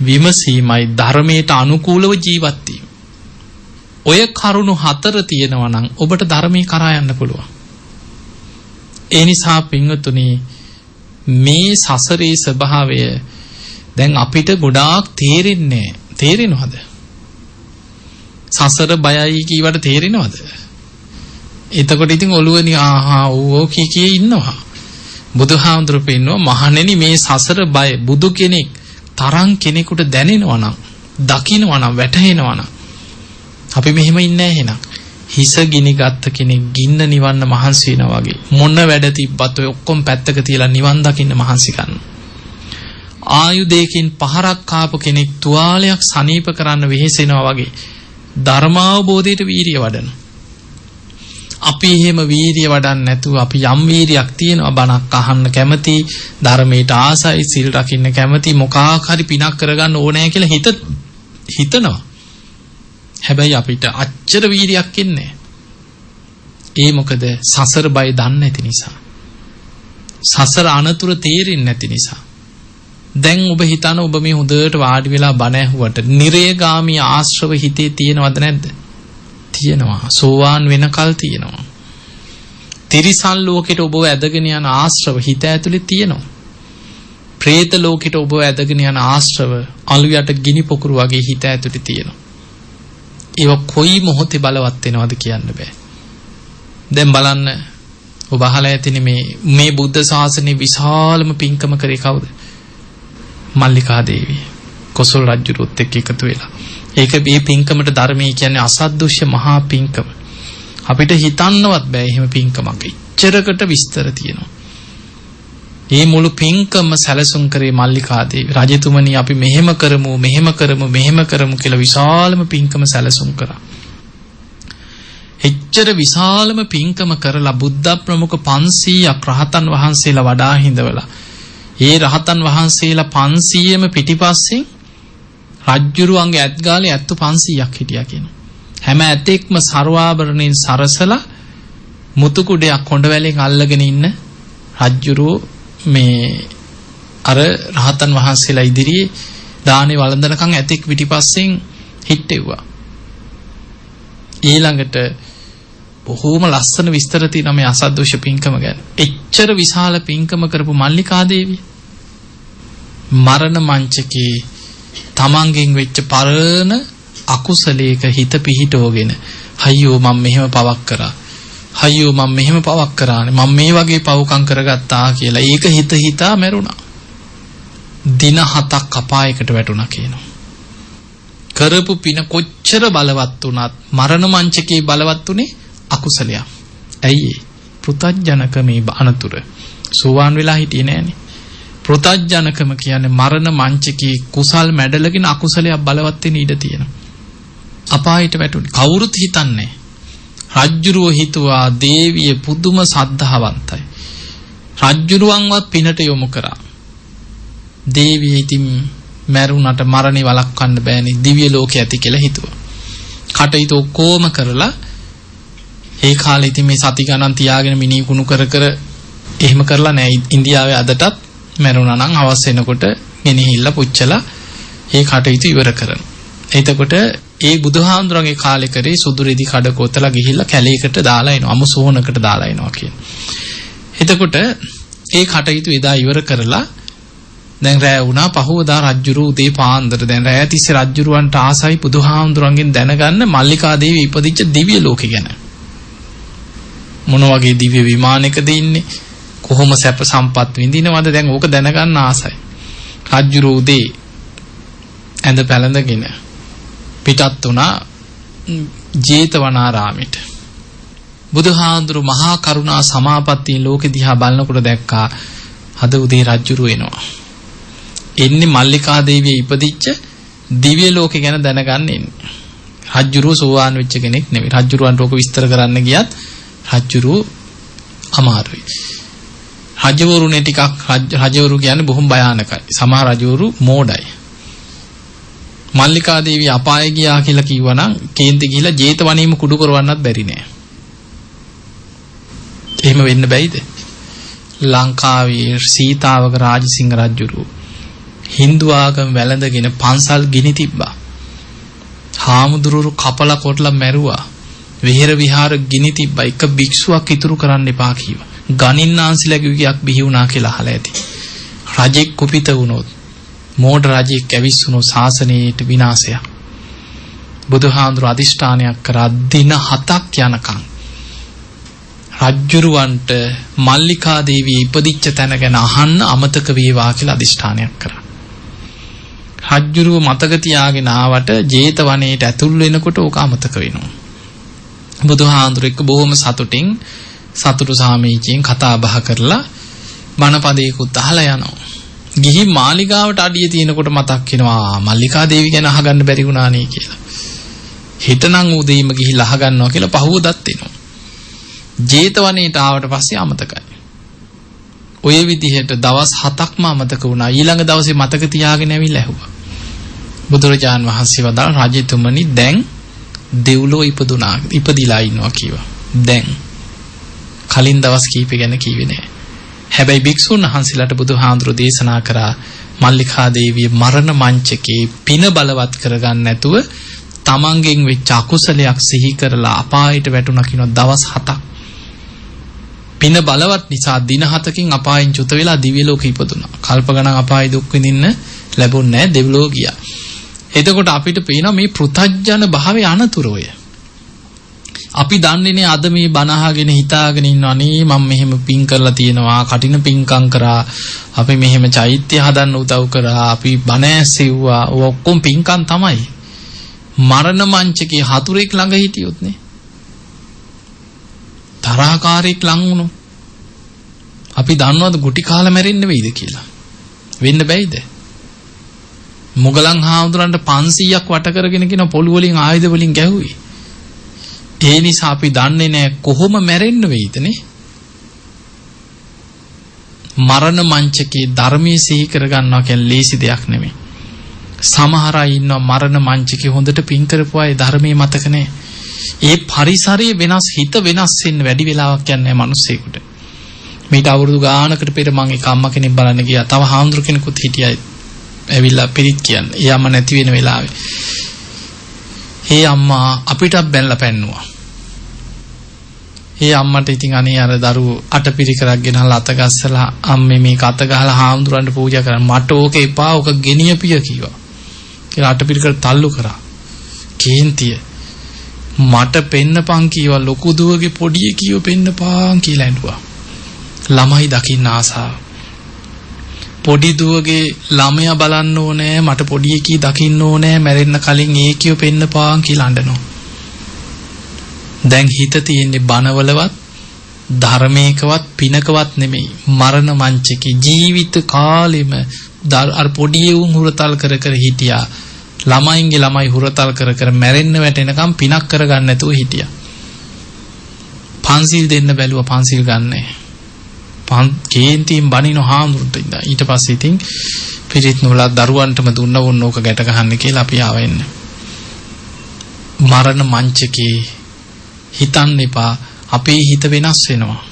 විමසීමයි ධර්මයට අනුකූලව ජීවත් වීම. ඔය කරුණු හතර තියෙනවා නම් ඔබට ධර්මයේ කරා යන්න පුළුවන්. ඒ නිසා පින්වතුනි මේ සසරේ ස්වභාවය දැන් අපිට ගොඩාක් තේරෙනවද? සසර බයයි කියවට තේරෙනවද? එතකොට ඉතින් ඔළුවනේ ඕ කී ඉන්නවා. බුදුහාමුදුරු පෙන්නනවා මහණෙනි මේ සසර බය බුදු කෙනෙක් තරම් කෙනෙකුට දැනෙනවා නම් දකින්නවා නම් වැටහෙනවා නම් අපි මෙහෙම ඉන්නේ නැහැ එහෙනම්. හිස ගිනි ගත්ත කෙනෙක් ගින්න නිවන්න මහන්සි වෙනවා වගේ මොන වැඩ තිබ්බත් ඔය ඔක්කොම පැත්තක තියලා නිවන් දකින්න මහන්සි ගන්නවා. ආයුධයකින් පහරක් කාපු කෙනෙක් තුවාලයක් සනීප කරන්න වෙහෙසෙනවා වගේ ධර්මාවබෝධයට වීරිය වඩන. අපි එහෙම වීරිය වඩන්න නැතුව අපි යම් වීරියක් තියෙනවා බණක් අහන්න කැමති ධර්මයට ආසයි සිල් රකින්න කැමති මොකක් හරි පිනක් කරගන්න ඕනෑ කියලා හිතනවා. හැබැයි අපිට අච්චර වීරියක් ඉන්නේ. ඒ මොකද සසර බය දන්නේ නැති නිසා. සසර අනතුරු තේරෙන්නේ නැති නිසා. දැන් ඔබ හිතන ඔබ මේ හොඳට වාඩි වෙලා බණ ඇහුවට නිරේගාමී ආශ්‍රව හිතේ තියෙනවද නැද්ද? තියෙනවා. සෝවාන් වෙනකල් තියෙනවා. තිරිසන් ලෝකෙට ඔබව ඇදගෙන යන ආශ්‍රව හිත ඇතුලේ තියෙනවා. പ്രേත ලෝකෙට ඔබව ඇදගෙන යන ආශ්‍රව අලු යට ගිනි පොකුරු වගේ හිත ඇතුලේ තියෙනවා. ඒක කොයි මොහොතේ බලවත් වෙනවද කියන්න බෑ. දැන් බලන්න ඔබ අහලා ඇතිනේ මේ බුද්ධ ශාසනයේ විශාලම පින්කම කරේ කවුද? මල්ලිකා දේවිය. කොසල් රජුරුත් එක්ක එකතු වෙලා. ඒක මේ පින්කමට ධර්මයේ කියන්නේ අසද්දුෂ්‍ය මහා පින්කම. අපිට හිතන්නවත් බෑ එහෙම පින්කමක්. ඉච්චරකට විස්තර තියෙනවා. මේ මුළු පින්කම සැලසුම් කරේ මල්ලිකා දේවිය. රජතුමනි අපි මෙහෙම කරමු කියලා විශාලම පින්කම සැලසුම් කරා. එච්චර විශාලම පින්කම කරලා බුද්ධ ප්‍රමුඛ 500ක් රහතන් වහන්සේලා වඩා හිඳවලා. ඒ රහතන් වහන්සේලා 500ම පිටිපස්සෙන් රජ්ජුරුවන්ගේ ඇත්ගාලේ ඇත්තු 500ක් හිටියා කියනවා. හැම ඇතෙක්ම ਸਰවාභරණයෙන් සරසලා මුතු කුඩයක් කොඬවැලෙන් අල්ලගෙන ඉන්න රජ්ජුරුව මේ අර රහතන් වහන්සේලා ඉදිරියේ දානේ වළඳනකන් ඇතෙක් පිටිපස්සෙන් හිටෙව්වා. ඊළඟට බොහෝම ලස්සන විස්තර තියෙනවා මේ අසද්දෝෂ පින්කම ගැන. එච්චර විශාල පින්කම කරපු මල්ලිකා දේවිය මරණ මංචකේ තමන්ගෙන් වෙච්ච පරණ අකුසලයක හිත පිහිටවගෙන අයියෝ මම මෙහෙම පවක් කරා. අයියෝ මම මෙහෙම පවක් කරානේ. මම මේ වගේ පව්කම් කරගත්තා කියලා ඒක හිතා මැරුණා. දින 7ක් අපායකට වැටුණා කියනවා. කරපු පින කොච්චර බලවත් වුණත් මරණ මංචකේ බලවත් උනේ අකුසලයක්. ඇයි ඒ? පෘතජනක මේ අනතුර. සෝවාන් වෙලා හිටියේ නෑනේ. පෘතජනකම කියන්නේ මරණ මංචකේ කුසල් මැඩලගෙන අකුසලයක් බලවත් වෙන ඉඩ තියෙනවා. අපායට වැටුනේ. කවුරුත් හිතන්නේ. රජ්ජුරුව හිතුවා දේවිය පුදුම සද්ධාවන්තයි. රජ්ජුරුවන්වත් පිනට යොමු කරා. දේවිය ඉතින් මැරුණට මරණේ වළක්වන්න බෑනේ දිව්‍ය ලෝකේ ඇති කියලා හිතුවා. කටයුතු ඔක්කොම කරලා ඒ කාලේ ඉතින් මේ සති ගණන් තියාගෙන මිනී කුණු කර එහෙම කරලා නෑ. ඉන්දියාවේ අදටත් මැරුණා නම් අවස් වෙනකොට ගෙනහිල්ලා පුච්චලා ඒ කටයුතු ඉවර කරනවා. එතකොට ඒ බුදුහාමුදුරන්ගේ කාලේ කරේ සුදු රෙදි කඩ කොතලා ගිහිල්ලා කැලේකට දාලා එනවා. අමු සෝනකට දාලා එනවා කියන. එතකොට ඒ කටයුතු එදා ඉවර කරලා දැන් රෑ වුණා පහවදා රජුරු උදේ පාන්දර දැන් රෑ තිස්සේ රජුරුවන්ට ආසයි බුදුහාමුදුරන්ගෙන් දැනගන්න මල්ලිකා දේවිය ඉපදිච්ච දිව්‍ය ලෝකෙ ගැන. මොන වගේ දිව්‍ය විමානයකද ඉන්නේ? කොහොම සැප සම්පත් විඳිනවද? දැන් ඕක දැනගන්න ආසයි. රජුරු උදේ ඇඳ පැළඳගෙන පිටත් වුණා ජේතවනාරාමෙට. බුදුහාඳුරු මහා කරුණා සමාපත්තිය ලෝකෙ දිහා බලනකොට දැක්කා අද උදේ රජුරු එනවා. එන්නේ මල්ලිකා දේවිය ඉපදිච්ච දිව්‍ය ලෝකෙ ගැන දැනගන්න එන්නේ. රජුරු සෝවාන් වෙච්ච කෙනෙක් නෙවෙයි. රජුරුවන්ට ඕක විස්තර කරන්න ගියත් රජුරු අමාරුයි. රජවරුනේ ටිකක් රජවරු කියන්නේ බොහොම භයානකයි. සමහර රජවරු මෝඩයි. මල්ලිකා දේවිය අපායේ ගියා කියලා කිව්වනම් කේන්ති ගිහිලා ජේතවනේම කුඩු කරවන්නත් බැරි නෑ. එහෙම වෙන්න බැයිද? ලංකාවේ සීතාවක රාජසිංහ රජුරු හින්දු ආගම වැළඳගෙන පන්සල් ගිනි තිබ්බා. හාමුදුරුවෝ කපලා කොටලා මැරුවා. විහෙර විහාර ගිනි තිබ්බා. එක භික්ෂුවක් ඉතුරු කරන්න එපා කිව්වා. ගණින්නාන්සිලගේ විගයක් බිහි වුණා කියලා අහලා ඇති. රජෙක් කුපිත වුණොත් මෝඩ රජෙක් ඇවිස්සුණොත් ශාසනයේට විනාශයක්. බුදුහාඳුර අදිෂ්ඨානයක් කරා දින 7ක් යනකම් රජ්ජුරුවන්ට මල්ලිකා දේවිය ඉපදිච්ච තැන ගැන අහන්න අමතක වේවා කියලා අදිෂ්ඨානයක් කරා. රජ්ජුරුව මතක තියාගෙන ආවට ජේතවනයේට ඇතුල් වෙනකොට ඕක අමතක වෙනවා. බුදුහාඳුර එක්ක බොහොම සතුටින් සතුටු සාමීචයෙන් කතා බහ කරලා බණපදයකුත් අහලා යනවා. ගිහින් මාලිගාවට අඩිය තියෙනකොට මතක් වෙනවා මල්ලිකා දේවිය ගැන අහගන්න බැරි වුණා නේ කියලා. හිටනම් උදේම ගිහිල්ලා අහගන්නවා කියලා පහුවදත් එනවා. ජේතවනයේට ආවට පස්සේ අමතකයි. ඔය විදිහට දවස් 7ක්ම අමතක වුණා. ඊළඟ දවසේ මතක තියාගෙන ඇවිල්ලා ඇහුවා. බුදුරජාන් වහන්සේ වදාළ රජතුමනි දැන් දෙව්ලෝ ඉපදිලා ඉන්නවා කිව්වා. දැන් කලින් දවස් කීප ගැන කිව්වේ නෑ. හැබැයි භික්ෂුන් වහන්සේලාට බුදුහාඳුර දේශනා කරා මල්ලිකා දේවිය මරණ මංචකේ පින බලවත් කරගන්න නැතුව තමන්ගෙන් වෙච්ච අකුසලයක් සිහි කරලා අපායට වැටුණා කියන දවස් 7ක්. පින බලවත් නිසා දින 7කින් අපායෙන් චුත වෙලා දිව්‍ය ලෝකෙ ඉපදුණා. කල්ප ගණන් අපායේ දුක් විඳින්න ලැබුණ නැහැ දෙව්ලෝ ගියා. එතකොට අපිට පේනවා මේ පෘථජ්ජන භාවයේ අනතුරය. අපි දන්නේ නේ අද මේ බණ අහගෙන හිතාගෙන ඉන්නවා නේ මම මෙහෙම පින් කරලා තියෙනවා කටින පින්කම් කරා අපි මෙහෙම චෛත්‍ය හදන්න උදව් කරා අපි බණ ඇසෙව්වා ඔක්කොම පින්කම් තමයි. මරණ මංචකේ හතුරෙක් ළඟ හිටියොත් නේ තරහකාරයෙක් ලං වුණොත් අපි දන්නවද ගුටි කාලා මැරෙන්න වෙයිද කියලා? වෙන්න බැයිද? මුගලන් හාමුදුරන්ට 500ක් වට කරගෙන කියන පොළු වලින් ආයුධ වලින් ගැහුවේ. ඒ නිසා අපි දන්නේ නැහැ කොහොම මැරෙන්න වෙයිදනේ. මරණ මංචකේ ධර්මයේ සිහි කරගන්නවා කියන්නේ ලේසි දෙයක් නෙමෙයි. සමහර අය ඉන්නවා මරණ මංචකේ හොඳට පින් කරපු අය ධර්මයේ මතක නැහැ. ඒ පරිසරයේ වෙනස් හිත වෙනස් වෙන්න වැඩි වෙලාවක් යන්නේ නැහැ මිනිස්සෙකුට. මේට අවුරුදු ගානකට පෙර මම එක අම්මා කෙනෙක් බලන්න ගියා. තව හාමුදුරු කෙනෙකුත් හිටියා. ඇවිල්ලා පිරිත් කියන්නේ. ඒ අම්මා නැති වෙන වෙලාවේ. ඒ අම්මා අපිට බැලලා පැන්නුවා. ඒ අම්මට ඉතින් අනේ අර දරුවෝ අටපිරිකරක් ගෙනහලා අත ගස්සලා අම්මේ මේක අත ගහලා හාමුදුරන්ට පූජා කරා. මට ඕක එපා ඕක ගෙනියපිය කිව්වා. කියලා අටපිරිකර තල්ලු කරා. කේන්තිය මට පෙන්නපන් කීවා ලොකු දුවගේ පොඩිය කීව පෙන්නපන් කියලා ඇඬුවා. ළමයි දකින්න ආසාව. පොඩි දුවගේ ළමයා බලන්න ඕනේ මට පොඩි එකී දකින්න ඕනේ මැරෙන්න කලින් ඒ කියව පෙන්නපන් කියලා අඬනවා. දැන් හිත තියෙන්නේ බනවලවත් ධර්මයකවත් පිනකවත් නෙමෙයි මරණ මංචකේ ජීවිත කාලෙම අර පොඩි උන් හුරතල් කර කර හිටියා. ළමයින්ගේ ළමයි හුරතල් කර කර මැරෙන්න වැටෙනකම් පිනක් කරගන්න නැතුව හිටියා. පන්සිල් දෙන්න බැලුවා පන්සිල් ගන්නෑ. කේන්තියෙන් බණින හාමුදුරුවෝ ඉඳලා ඊට පස්සේ ඉතින් පිරිත් නූලක් දරුවන්ටම දුන්න වොන්න ඕක ගැට ගහන්න කියලා අපි ආවෙන්න. මරණ මංචකේ හිතන්න එපා අපේ හිත වෙනස් වෙනවා.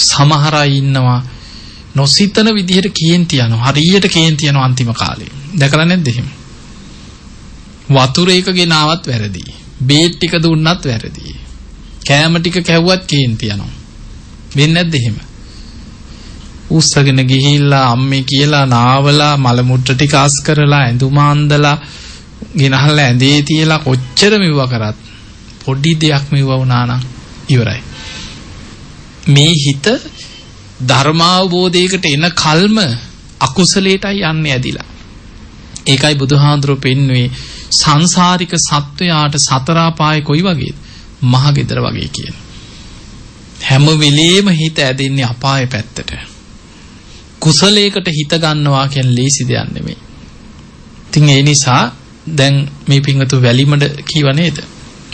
සමහර අය ඉන්නවා නොසිතන විදිහට කේන්ති යනවා. හරියට කේන්ති යනවා අන්තිම කාලේ. දැකලා නැද්ද එහෙම? වතුර එක ගෙනාවත් වැරදි. බේත් ටික දුන්නත් වැරදි. කෑම ටික කැවුවත් කේන්ති යනවා. වෙන්නේ නැද්ද එහෙම? උස්සගෙන ගිහිල්ලා අම්මේ කියලා නාවලා මල මුට්ට ටික අස් කරලා ඇඳුම අඳලා ගෙනහල්ලා ඇඳේ තියලා කොච්චර මෙව්ව කරත් පොඩි දෙයක් මෙව්ව වුණා නම් ඉවරයි. මේ හිත ධර්මාවබෝධයකට එන කල්ම අකුසලයටයි යන්නේ ඇදිලා. ඒකයි බුදුහාඳුරෝ පෙන්වුවේ සංසාරික සත්වයාට සතර අපාය කොයි වගේද? මහ ගෙදර වගේ කියන. හැම වෙලෙම හිත ඇදෙන්නේ අපාය පැත්තට. කුසලයකට හිත ගන්නවා කියන්නේ ලේසි දෙයක් නෙමෙයි. ඉතින් ඒ නිසා දැන් මේ පින්වතු වැලිමඩ කීව නේද?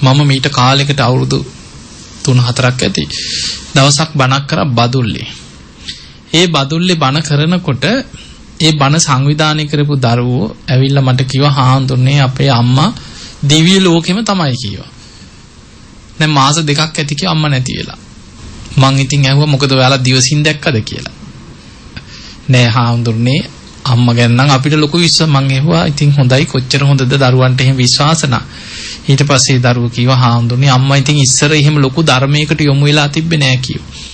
මම මීට කාලයකට අවුරුදු 3-4ක් ඇති. දවසක් බණක් කරා බදුල්ලේ. ඒ බදුල්ලේ බණ කරනකොට ඒ බණ සංවිධානය කරපු දරුවෝ ඇවිල්ලා මට කිව්වා හාමුදුරනේ අපේ අම්මා දිව්‍ය ලෝකෙම තමයි කිව්වා. දැන් මාස 2ක් ඇති කිව්වා අම්මා නැති වෙලා. මං ඉතින් ඇහුවා මොකද ඔයාලා දිවසින් දැක්කද කියලා. නෑ හාමුදුරනේ අම්මා ගැන නම් අපිට ලොකු විශ්වාස මං ඇහුවා ඉතින් හොඳයි කොච්චර හොඳද දරුවන්ට එහෙම විශ්වාස නා. ඊට පස්සේ දරුවෝ කිව්වා හාමුදුරනේ අම්මා ඉතින් ඉස්සර එහෙම ලොකු ධර්මයකට යොමු වෙලා තිබ්බේ නෑ කිව්වා.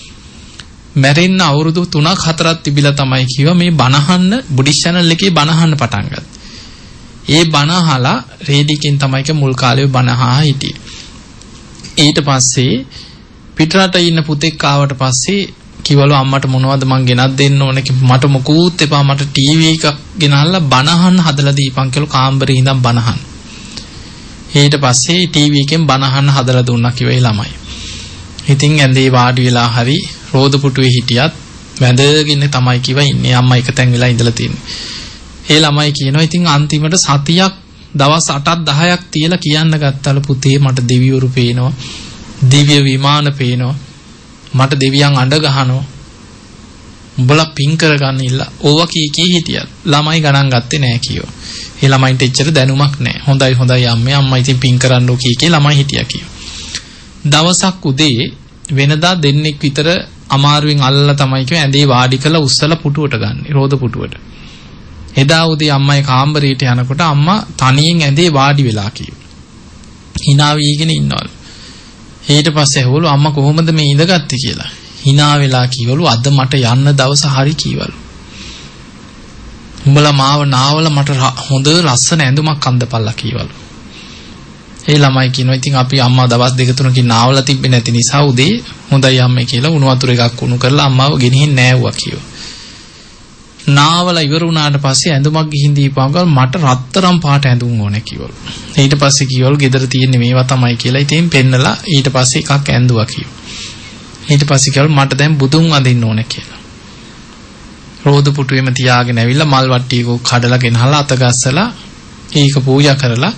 මැරෙන්න අවුරුදු 3-4ක් තිබිලා තමයි කිව්වා මේ බණහන්න බුද්දිස් channel එකේ බණහන්න පටන් ගත්තා. ඒ බණ අහලා රේඩියෝකින් තමයි මුල් කාලේ බණ අහා හිටියේ. ඊට පස්සේ පිටරට ඉන්න පුතෙක් ආවට පස්සේ කිව්වලු අම්මට මොනවද මං ගෙනත් දෙන්න ඕනේ මට මොකුත් එපා මට ටීවී එකක් ගෙනල්ලා බණ අහන්න හදලා දීපන් කියලා කාමරේ ඉඳන් බණ අහන්න. ඊට පස්සේ ටීවී එකෙන් බණ අහන්න හදලා දුන්නා කිව්වේ ළමයි. ඉතින් ඇඳේ වාඩි වෙලා හරි රෝද පුටුවේ හිටියත් වැඳගෙන තමයි කිව්වා ඉන්නේ අම්මා එක තැන් වෙලා ඉඳලා තියෙන්නේ. ඒ ළමයි කියනවා ඉතින් අන්තිමට සතියක් දවස් 8ක් 10ක් තියලා කියන්න ගත්තලු පුතේ මට දෙවිවරු පේනවා. දිව්‍ය විමාන පේනවා. මට දෙවියන් අඬ ගහනවා. උඹලා පින් කරගන්න ඉල්ල. ඕවා කී හිටියත් ළමයි ගණන් ගත්තේ නෑ කියෝ. ඒ ළමයින්ට එච්චර දැනුමක් නෑ. හොඳයි අම්මා ඉතින් පින් කරන්න ඕකී කී ළමයි හිටියා කියෝ. දවසක් උදේ වෙනදා දෙන්නෙක් විතර අමාරුවෙන් අල්ලලා තමයි කිව්ව ඇඳේ වාඩි කරලා උස්සලා පුටුවට ගන්න. රෝද පුටුවට. එදා උදේ අම්මයි කාමරේට යනකොට අම්මා තනියෙන් ඇඳේ වාඩි වෙලා කිව්වා. hina වීගෙන ඉන්නවලු. ඊට පස්සේ ඇහුවලු අම්මා කොහොමද මේ ඉඳගත්තේ කියලා. hina වෙලා කිව්වලු අද මට යන්න දවස හරි කීවලු. උඹලා මාව නාවල මට හොඳ ලස්සන ඇඳුමක් අඳපල්ලා කීවලු. ඒ ළමයි කියනවා ඉතින් අපි අම්මා දවස් 2-3කින් නාවලා තිබ්බේ නැති නිසා උදේ හොඳයි අම්මේ කියලා උණු වතුර එකක් උණු කරලා අම්මාව ගෙනිහින් නෑවුවා කිව්වා. නාවලා ඉවර වුණාට පස්සේ ඇඳුමක් ගිහින් දීපුවම මට රත්තරන් පාට ඇඳුම් ඕනේ කිව්වලු. ඊට පස්සේ කිව්වලු ගෙදර තියෙන්නේ මේවා තමයි කියලා. ඉතින් පෙන්නලා ඊට පස්සේ එකක් ඇඳුවා කිව්වා. ඊට පස්සේ කිව්වලු මට දැන් බුදුන් අඳින්න ඕනේ කියලා. රෝද පුටුවේම තියාගෙන ඇවිල්ලා මල් වට්ටියක කඩලා ගෙනහලා අත ගස්සලා ඒක පූජා කරලා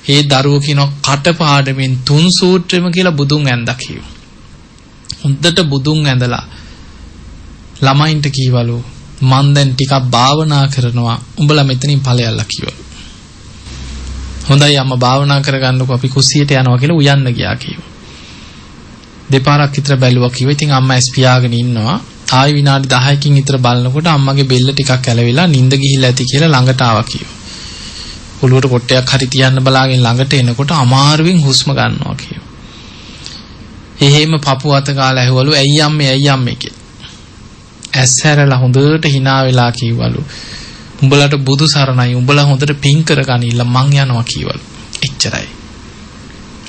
ඒ දරුවෝ කියනවා කටපාඩමින් 3 සූත්‍රෙම කියලා බුදුන් ඇඳලා කිව්වා. හොඳට බුදුන් ඇඳලා ළමයින්ට කීවලු මන් දැන් ටිකක් භාවනා කරනවා උඹලා මෙතනින් ඵලයල්ලා කිව්වලු. හොඳයි අම්මා භාවනා කරගන්නකො අපි කුස්සියට යනවා කියලා උයන්න ගියා කිව්වා. දෙපාරක් විතර බැලුවා කිව්වා. ඉතින් අම්මා ඇස් පියාගෙන ඉන්නවා. ආයි විනාඩි 10කින් විතර බලනකොට අම්මගේ බෙල්ල ටිකක් ඇලවිලා නිින්ද ගිහිල්ලා ඇති කියලා ළඟට ආවා කිව්වා. ඔළුවට කොටයක් හරි තියන්න බලාගෙන ළඟට එනකොට අමාරුවෙන් හුස්ම ගන්නවා කිව්වා. එහෙම පපුව අත ගාලා ඇහුවලු ඇයි අම්මේ කියලා. ඇස් හැරලා හොඳට hina වෙලා කිව්වලු උඹලට බුදු සරණයි උඹලා හොඳට පින් කරගනින්න මං යනවා කිව්වලු. එච්චරයි.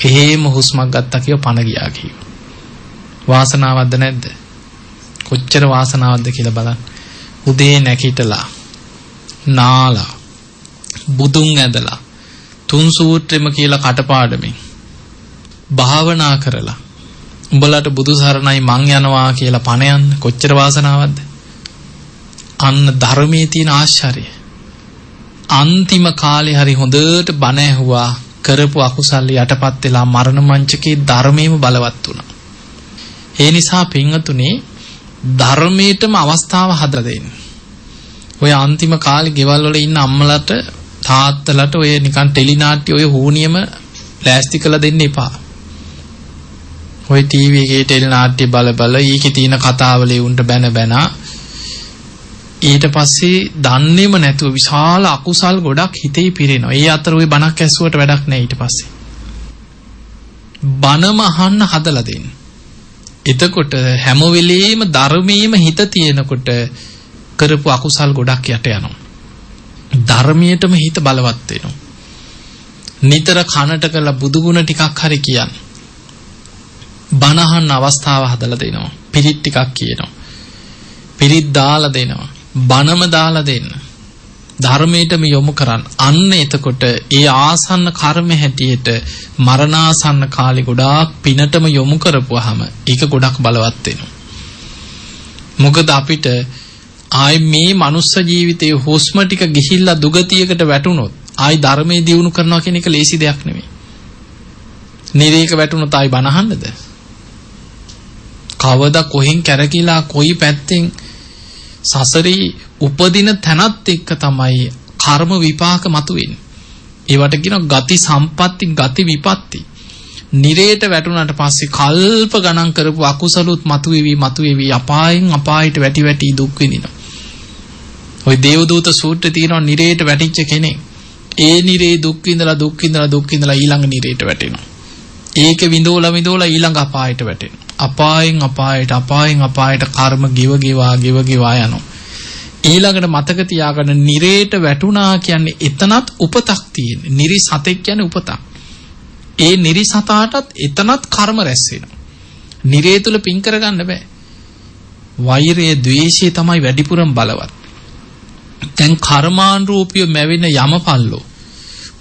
එහෙම හුස්මක් ගත්තා කියව පණ ගියා කිව්වා. වාසනාවක්ද නැද්ද? කොච්චර වාසනාවක්ද කියලා බලන්න. උදේ නැගිටලා නාලා බුදුන් ඇදලා 3 සූත්‍රෙම කියලා කටපාඩමින් භාවනා කරලා උඹලට බුදු සරණයි මං යනවා කියලා පණ යන්න කොච්චර වාසනාවක්ද? අන්න ධර්මයේ තියෙන ආශ්චර්යය. අන්තිම කාලේ හරි හොඳට බණ ඇහුවා කරපු අකුසල් යටපත් වෙලා මරණ මංචකේ ධර්මයේම බලවත් වුණා. ඒ නිසා පින්වතුනි ධර්මයටම අවස්ථාව හදලා දෙන්න. ඔය අන්තිම කාලේ ගෙවල් වල ඉන්න අම්මලට තාත්තලට ඔය නිකන් ටෙලිනාට්‍ය ඔය හෝනියම ප්ලාස්ටික් කරලා දෙන්න එපා. ඔය ටීවී එකේ ටෙලිනාට්‍ය බල ඊකේ තියෙන කතාවලේ උන්ට බැන ඊට පස්සේ දන්නේම නැතුව විශාල අකුසල් ගොඩක් හිතේ පිරෙනවා. ඒ අතර ඔය බණක් ඇස්සුවට වැඩක් නැහැ ඊට පස්සේ. බණම අහන්න හදලා දෙන්න. එතකොට හැම වෙලෙම ධර්මයේම හිත තියෙනකොට කරපු අකුසල් ගොඩක් යට යනවා. ධර්මයටම හිත බලවත් වෙනවා. නිතර කනට කළ බුදු ගුණ ටිකක් හරි කියන්න. බණහන් අවස්ථාව හදලා දෙනවා. පිරිත් ටිකක් කියනවා. පිරිත් දාලා දෙනවා. බණම දාලා දෙන්න. ධර්මයටම යොමු කරන්න. අන්න එතකොට ඒ ආසන්න කර්ම හැටියට මරණාසන්න කාලේ ගොඩාක් පිනටම යොමු කරපුවාම ඒක ගොඩක් බලවත් වෙනවා. මොකද අපිට ආයි මේ මනුස්ස ජීවිතයේ හොස්ම ටික ගිහිල්ලා දුගතියකට වැටුනොත් ආයි ධර්මයේ දියුණු කරනවා කියන එක ලේසි දෙයක් නෙමෙයි. නිරේක වැටුනොත් ආයි බණ අහන්නද? කවදා කොහෙන් කැරකිලා කොයි පැත්තෙන් සසරේ උපදින තැනත් එක්ක තමයි කර්ම විපාක මතුවෙන්නේ. ඒවට කියනවා ගති සම්පatti ගති විපatti. නිරේට වැටුණාට පස්සේ කල්ප ගණන් කරපු අකුසලුත් මතුවේවි අපායෙන් අපායට වැටි වැටි දුක් විඳිනවා. ওই දේවදූත සූත්‍රයේ තියෙනවා නිරේට වැටිච්ච කෙනෙක්. ඒ නිරේ දුක් විඳලා ඊළඟ නිරේට වැටෙනවා. ඒක විඳෝලා ඊළඟ අපායට වැටෙනවා. අපායෙන් අපායට කර්ම ගෙව ගෙවා යනවා. ඊළඟට මතක තියාගන්න නිරේට වැටුණා කියන්නේ එතනත් උපතක් තියෙන්නේ. නිරි සතෙක් කියන්නේ උපතක්. ඒ නිරි සතාටත් එතනත් කර්ම රැස් වෙනවා. නිරේ තුල පින් කරගන්න බෑ. වෛරය, ද්වේෂය තමයි වැඩිපුරම බලවත්. දැන් කර්මානුරූපීව මැවෙන යමපල්ලෝ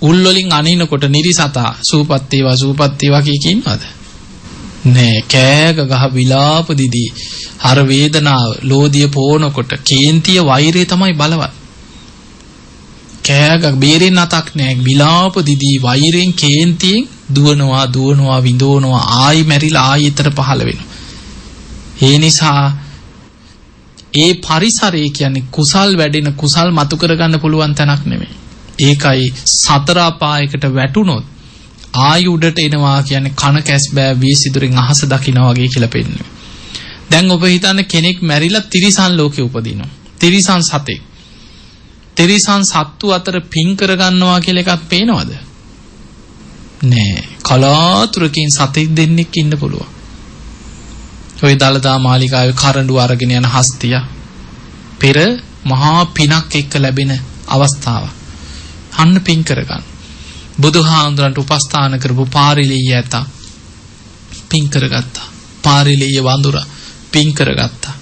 උල් වලින් අනිනකොට නිරි සතා සූපත් වේවා කිය ඉන්නවද? නෑ. කෑග ගහ විලාප දිදී හර වේදනාව ලෝදිය පෝනකොට කේන්තිය වෛරය තමයි බලවත්. කෑග බේරෙන්න අතක් නෑ. විලාප දිදී වෛරයෙන් කේන්තියෙන් දුවනවා විඳවනවා ආයි මැරිලා ආයි ඊතර පහළ වෙනවා. ඒ නිසා ඒ පරිසරය කියන්නේ කුසල් වැඩෙන කුසල් මතු කරගන්න පුළුවන් තැනක් නෙමෙයි. ඒකයි සතර අපායකට වැටුනොත් ආයි උඩට එනවා කියන්නේ කන කැස් බෑ වීසිදුරින් අහස දකින්නවා වගේ කියලා පෙන්නනවා. දැන් ඔබ හිතන්න කෙනෙක් මැරිලා තිරිසන් ලෝකේ උපදිනවා. තිරිසන් සතෙක්. තිරිසන් සත්තු අතර පින් කරගන්නවා කියලා එකක් පේනවද? නෑ. කලාතුරකින් සතෙක් දෙන්නෙක් ඉන්න පුළුවන්. ඔය දලදා මාලිකාවේ කරඬු අරගෙන යන හස්තිය පෙර මහා පිනක් එක්ක ලැබෙන අවස්ථාව. අන්න පින් කරගන්න. බුදුහාඳුරන්ට උපස්ථාන කරපු පාරිලෙය ඇත පින් කරගත්තා. පාරිලෙය වඳුරා පින් කරගත්තා.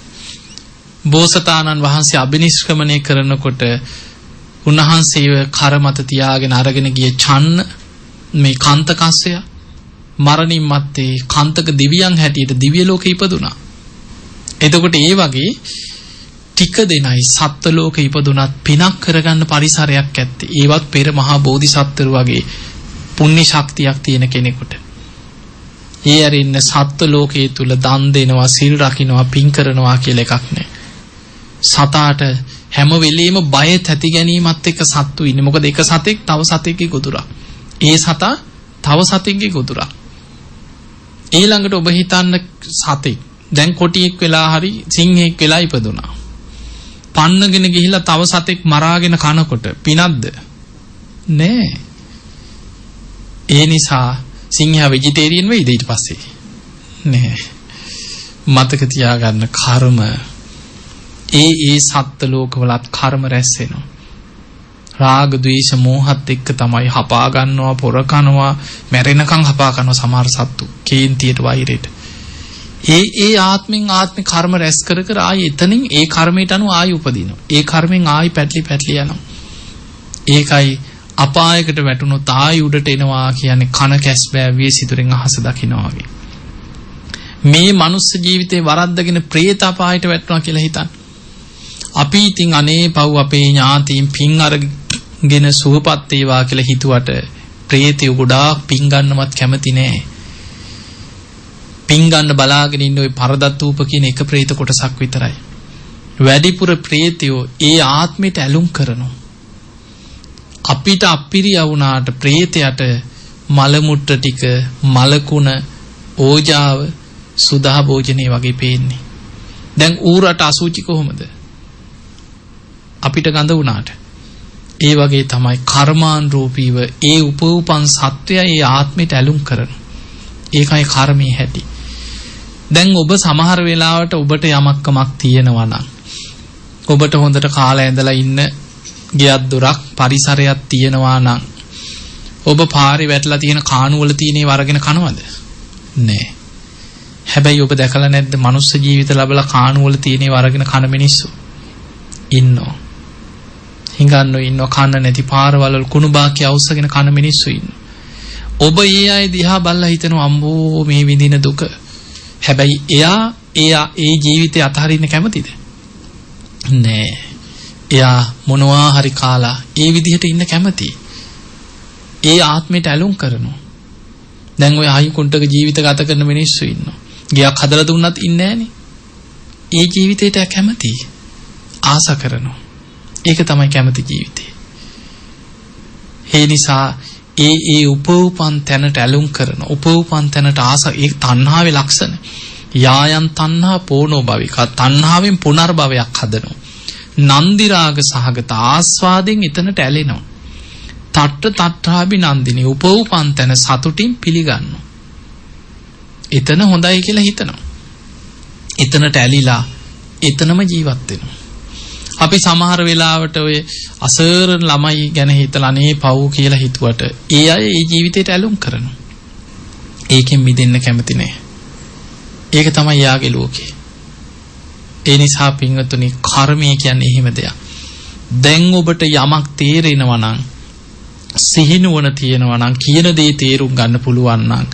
බෝසතාණන් වහන්සේ අබිනිෂ්ක්‍මණය කරනකොට උන්වහන්සේව කර මත තියාගෙන අරගෙන ගිය චන්න මේ කාන්තකස්සය මරණින් මත්තේ කාන්තක දිව්‍යයන් හැටියට දිව්‍ය ලෝකෙ ඉපදුනා. එතකොට ඒ වගේ ටික දෙනයි සත්ත්ව ලෝකෙ ඉපදුනත් පිනක් කරගන්න පරිසරයක් ඇත්තේ. ඒවත් පෙර මහා බෝධිසත්වරු වගේ පුණ්‍ය ශක්තියක් තියෙන කෙනෙකුට. ඒ අරින්න සත්ත්ව ලෝකයේ තුල දන් දෙනවා, සිල් රකින්නවා, පින් කරනවා කියලා එකක් නැහැ. සතාට හැම වෙලෙම බය තැති ගැනීමත් එක්ක සත්තු ඉන්නේ. මොකද එක සතෙක් තව සතෙක්ගේ ගොදුරක්. ඒ සතා තව සතෙක්ගේ ගොදුරක්. ඊළඟට ඔබ හිතන්න සතෙක් දැන් කොටියෙක් වෙලා හරි සිංහෙක් වෙලා ඉපදුනා. පන්නගෙන ගිහිල්ලා තව සතෙක් මරාගෙන කනකොට පිනක්ද? නෑ. ඒ නිසා සිංහයා වෙජිටේරියන් වෙයිද ඊට පස්සේ? නෑ. මතක තියාගන්න කර්ම ඒ සත්ත්ව ලෝකවලත් කර්ම රැස් වෙනවා. රාග, ද්වේෂ, මෝහත් එක්ක තමයි හපා ගන්නවා, පොර කනවා, මැරෙනකන් හපා කරනවා සමහර සත්තු. කේන්තියට වෛරයට. ඒ ආත්මෙන් ආත්මේ කර්ම රැස් කර ආයි එතනින් ඒ කර්මයට අනුව ආයි උපදිනවා. ඒ කර්මෙන් ආයි පැටලි යනවා. ඒකයි අපායකට වැටුණොත් ආයි උඩට එනවා කියන්නේ කන කැස් බෑවිය සිදුරෙන් අහස දකින්නවා වගේ. මේ මනුස්ස ජීවිතේ වරද්දගෙන പ്രേත අපායට වැටෙනවා කියලා හිතන්න. අපි ඉතින් අනේ පව් අපේ ඥාතීන් පින් අරගෙන සුවපත් වේවා කියලා හිතුවට പ്രേතය ගොඩාක් පින් ගන්නවත් කැමති නෑ. පින් ගන්න බලාගෙන ඉන්න ওই පරදත්තූප කියන එක പ്രേත කොටසක් විතරයි. වැඩිපුර പ്രേතයෝ ඒ ආත්මයට ඇලුම් කරනවා. අපිට අපිරිය වුණාට പ്രേතයට මල මුට්ට ටික, මලකුණ, ඕජාව, සුදා භෝජනේ වගේ පේන්නේ. දැන් ඌරට අසුචි කොහොමද? අපිට ගඳ වුණාට. ඒ වගේ තමයි කර්මානුරූපීව ඒ උපෝපන් සත්වය ඒ ආත්මයට ඇලුම් කරනවා. ඒකයි කර්මයේ හැටි. දැන් ඔබ සමහර වෙලාවට ඔබට යමක්කමක් තියෙනවා නම් ඔබට හොඳට කාලා ඇඳලා ඉන්න ගෙයක් දොරක් පරිසරයක් තියෙනවා නම් ඔබ පාරේ වැටලා තියෙන කාණු වල තියෙන ඒවා අරගෙන කනවද? නෑ. හැබැයි ඔබ දැකලා නැද්ද මනුස්ස ජීවිත ලැබලා කාණු වල තියෙන ඒවා අරගෙන කන මිනිස්සු ඉන්නවා. හිඟන්නෝ ඉන්නවා කන්න නැති පාරවල කුණු බාකේ අවශ්‍යගෙන කන මිනිස්සු ඉන්නවා. ඔබ ඒ අය දිහා බලලා හිතනවා අම්බෝ මේ විඳින දුක. හැබැයි එයා ඒ ජීවිතය අතහරින්න කැමතිද? නෑ. එයා මොනවා හරි කාලා ඒ විදිහට ඉන්න කැමතියි. ඒ ආත්මයට ඇලුම් කරනවා. දැන් ඔය හයි කුණ්ටක ජීවිත ගත කරන මිනිස්සු ඉන්නවා. ගියක් හදලා දුන්නත් ඉන්නේ නෑනේ. ඒ ජීවිතයට කැමතියි. ආස කරනවා. ඒක තමයි කැමති ජීවිතේ. ඒ නිසා ඒ උපෝපන් තැනට ඇලුම් කරන උපෝපන් තැනට ආස ඒ තණ්හාවේ ලක්ෂණ. යායන් තණ්හා පෝනෝ භවික තණ්හාවෙන් පුනර්භවයක් හදනවා. නන්දි රාග සහගත ආස්වාදෙන් එතනට ඇලෙනවා. තට්ඨාභි නන්දිනී උපෝපන් තැන සතුටින් පිළිගන්නවා. එතන හොඳයි කියලා හිතනවා. එතනට ඇලිලා එතනම ජීවත් වෙනවා. අපි සමහර වෙලාවට ඔය අසරණ ළමයි ගැන හිතලා අනේ පව් කියලා හිතුවට ඒ අය ඒ ජීවිතේට ඇලුම් කරනවා. ඒකෙන් මිදෙන්න කැමති නෑ. ඒක තමයි යාගේ ලෝකේ. ඒ නිසා පින්වතුනි කර්මය කියන්නේ එහෙම දෙයක්. දැන් ඔබට යමක් තේරෙනවා නම් සිහිනුවන තියෙනවා නම් කියන දේ තේරුම් ගන්න පුළුවන් නම්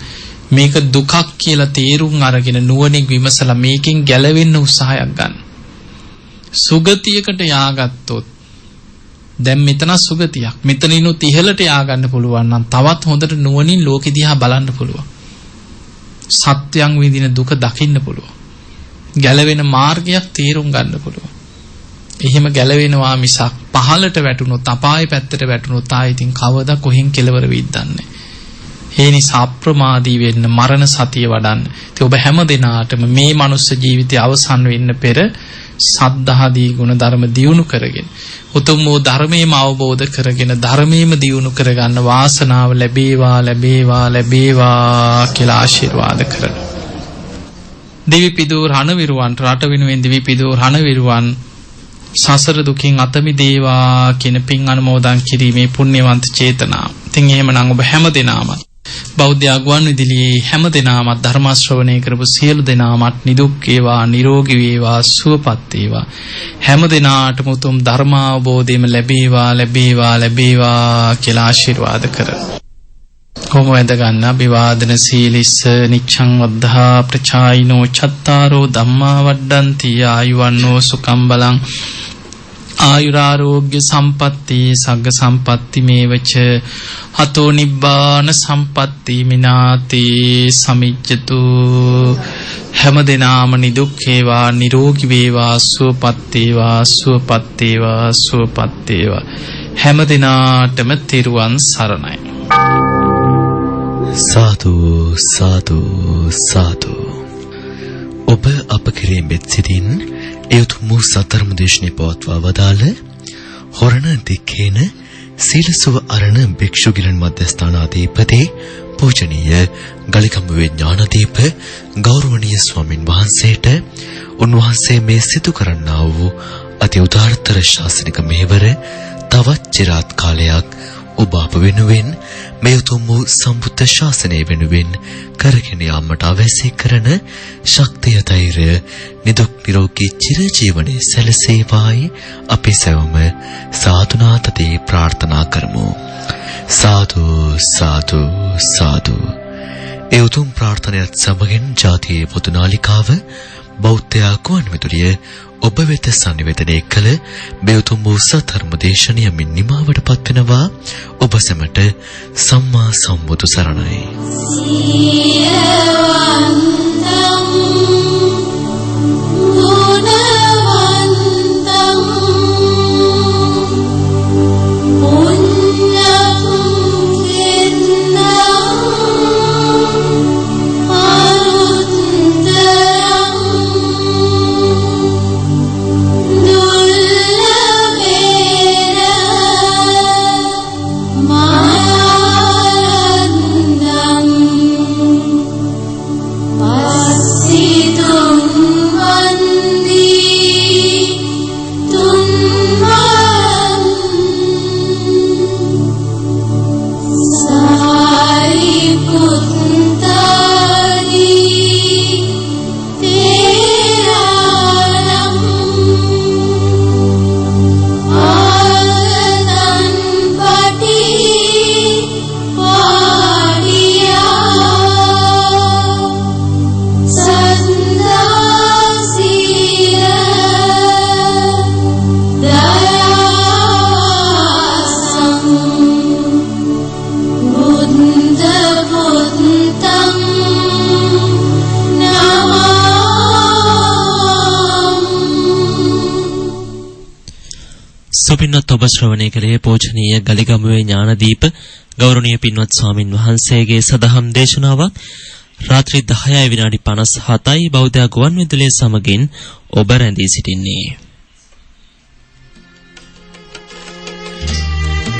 මේක දුකක් කියලා තේරුම් අරගෙන නුවණින් විමසලා මේකෙන් ගැලවෙන්න උත්සාහයක් ගන්න. සුගතියකට යාගත්තොත් දැන් මෙතන සුගතියක් මෙතනිනුත් ඉහළට යාගන්න පුළුවන් නම් තවත් හොඳට නුවණින් ලෝකෙ දිහා බලන්න පුළුවන්. සත්‍යයන් විඳින දුක දකින්න පුළුවන්. ගැලවෙන මාර්ගයක් තේරුම් ගන්න පුළුවන්. එහෙම ගැලවෙනවා මිසක් පහළට වැටුනොත් අපායේ පැත්තට වැටුනොත් ආයෙ ඉතින් කවදා කොහෙන් කෙලවර වෙයිද දන්නේ. ඒ නිසා අප්‍රමාදී වෙන්න මරණ සතිය වඩන්න. ඉතින් ඔබ හැම දිනාටම මේ මනුස්ස ජීවිතය අවසන් වෙන්න පෙර සද්ධාදී ගුණ ධර්ම දියුණු කරගෙන උතුම් වූ ධර්මයේම අවබෝධ කරගෙන ධර්මයේම දියුණු කරගන්න වාසනාව ලැබේවා ලැබේවා ලැබේවා කියලා ආශිර්වාද කරනවා. දිවිපිදූ රණවිරුවන් රට වෙනුවෙන් දිවිපිදූ රණවිරුවන් සසර දුකින් අත මිදේවා කියන පින් අනුමෝදන් කිරීමේ පුණ්‍යවන්ත චේතනාව. ඉතින් එහෙමනම් ඔබ හැම දිනම බෞද්ධ ආගුවන් විදිලියේ හැම දිනම ධර්ම ශ්‍රවණය කරපු සියලු දෙනාමත් නිදුක් වේවා නිරෝගී වේවා සුවපත් වේවා හැම දිනාටම උතුම් ධර්ම අවබෝධයම ලැබේවා ලැබේවා ලැබේවා කියලා ආශිර්වාද කරනවා. කොහොම වැඳ ගන්න අභිවාදන සීලිස්ස නිච්ඡං වද්ධා ප්‍රචායිනෝ චත්තාරෝ ධම්මා වඩ්ඩಂತಿ ආයුවන්නෝ සුඛං බලං ආයුරාෝග්‍ය සම්පatti සග්ග සම්පatti මේවච හතෝ නිබ්බාන සම්පatti මිනාති සමිජ්ජතු හැම දිනාම නිදුක් වේවා නිරෝගී වේවා සුවපත් වේවා සුවපත් වේවා සුවපත් වේවා හැම දිනාටම තෙරුවන් සරණයි. සාදු සාදු සාදු. ඔබ අප කෙරෙහි මෙත් සිතින් එතුම් වූ සතරම දේශනේ පවත්වා වදාළ හොරණ දික්කේන සීලසුව අරණ භික්ෂු ගිලන් මධ්‍යස්ථානාධිපති පූජනීය ගලිකම්බුවේ ඥානදීප ගෞරවනීය ස්වාමින් වහන්සේට උන්වහන්සේ මේ සිදු කරන්නා වූ අති උදාාරතර ශාසනික මෙහෙවර තවත් চিරාත් කාලයක් ඔබ අප වෙනුවෙන් මේ උතුම් වූ සම්බුද්ධ ශාසනය වෙනුවෙන් කරගෙන යාමට අවශ්‍ය කරන ශක්තිය ධෛර්යය නිදුක් නිරෝගී චිරජීවනයේ සැලසේවායි අපි සැවම සාදුනාතදී ප්‍රාර්ථනා කරමු. සාදු සාදු සාදු. ඒ උතුම් ප්‍රාර්ථනාවත් සමගින් ජාතියේ පොදු නාලිකාව බෞද්ධ ආගුවන් විදුලිය ඔබ වෙත සංනිවේදනය කළ මේ උතුම් වූ සතරම දේශනය මින් නිමාවට පත්වනවා. ඔබ සැමට සම්මා සම්බුදු සරණයි. සුපින්වත් ඔබ ශ්‍රවණය කළේ පෝෂණීය ගලිගමුවේ ඥානදීප ගෞරවනීය පින්වත් ස්වාමින් වහන්සේගේ සදහම් දේශනාවක්. රාත්‍රී 10:57 බෞද්ධ ගුවන් විදුලිය සමගින් ඔබ රැඳී සිටින්නේ.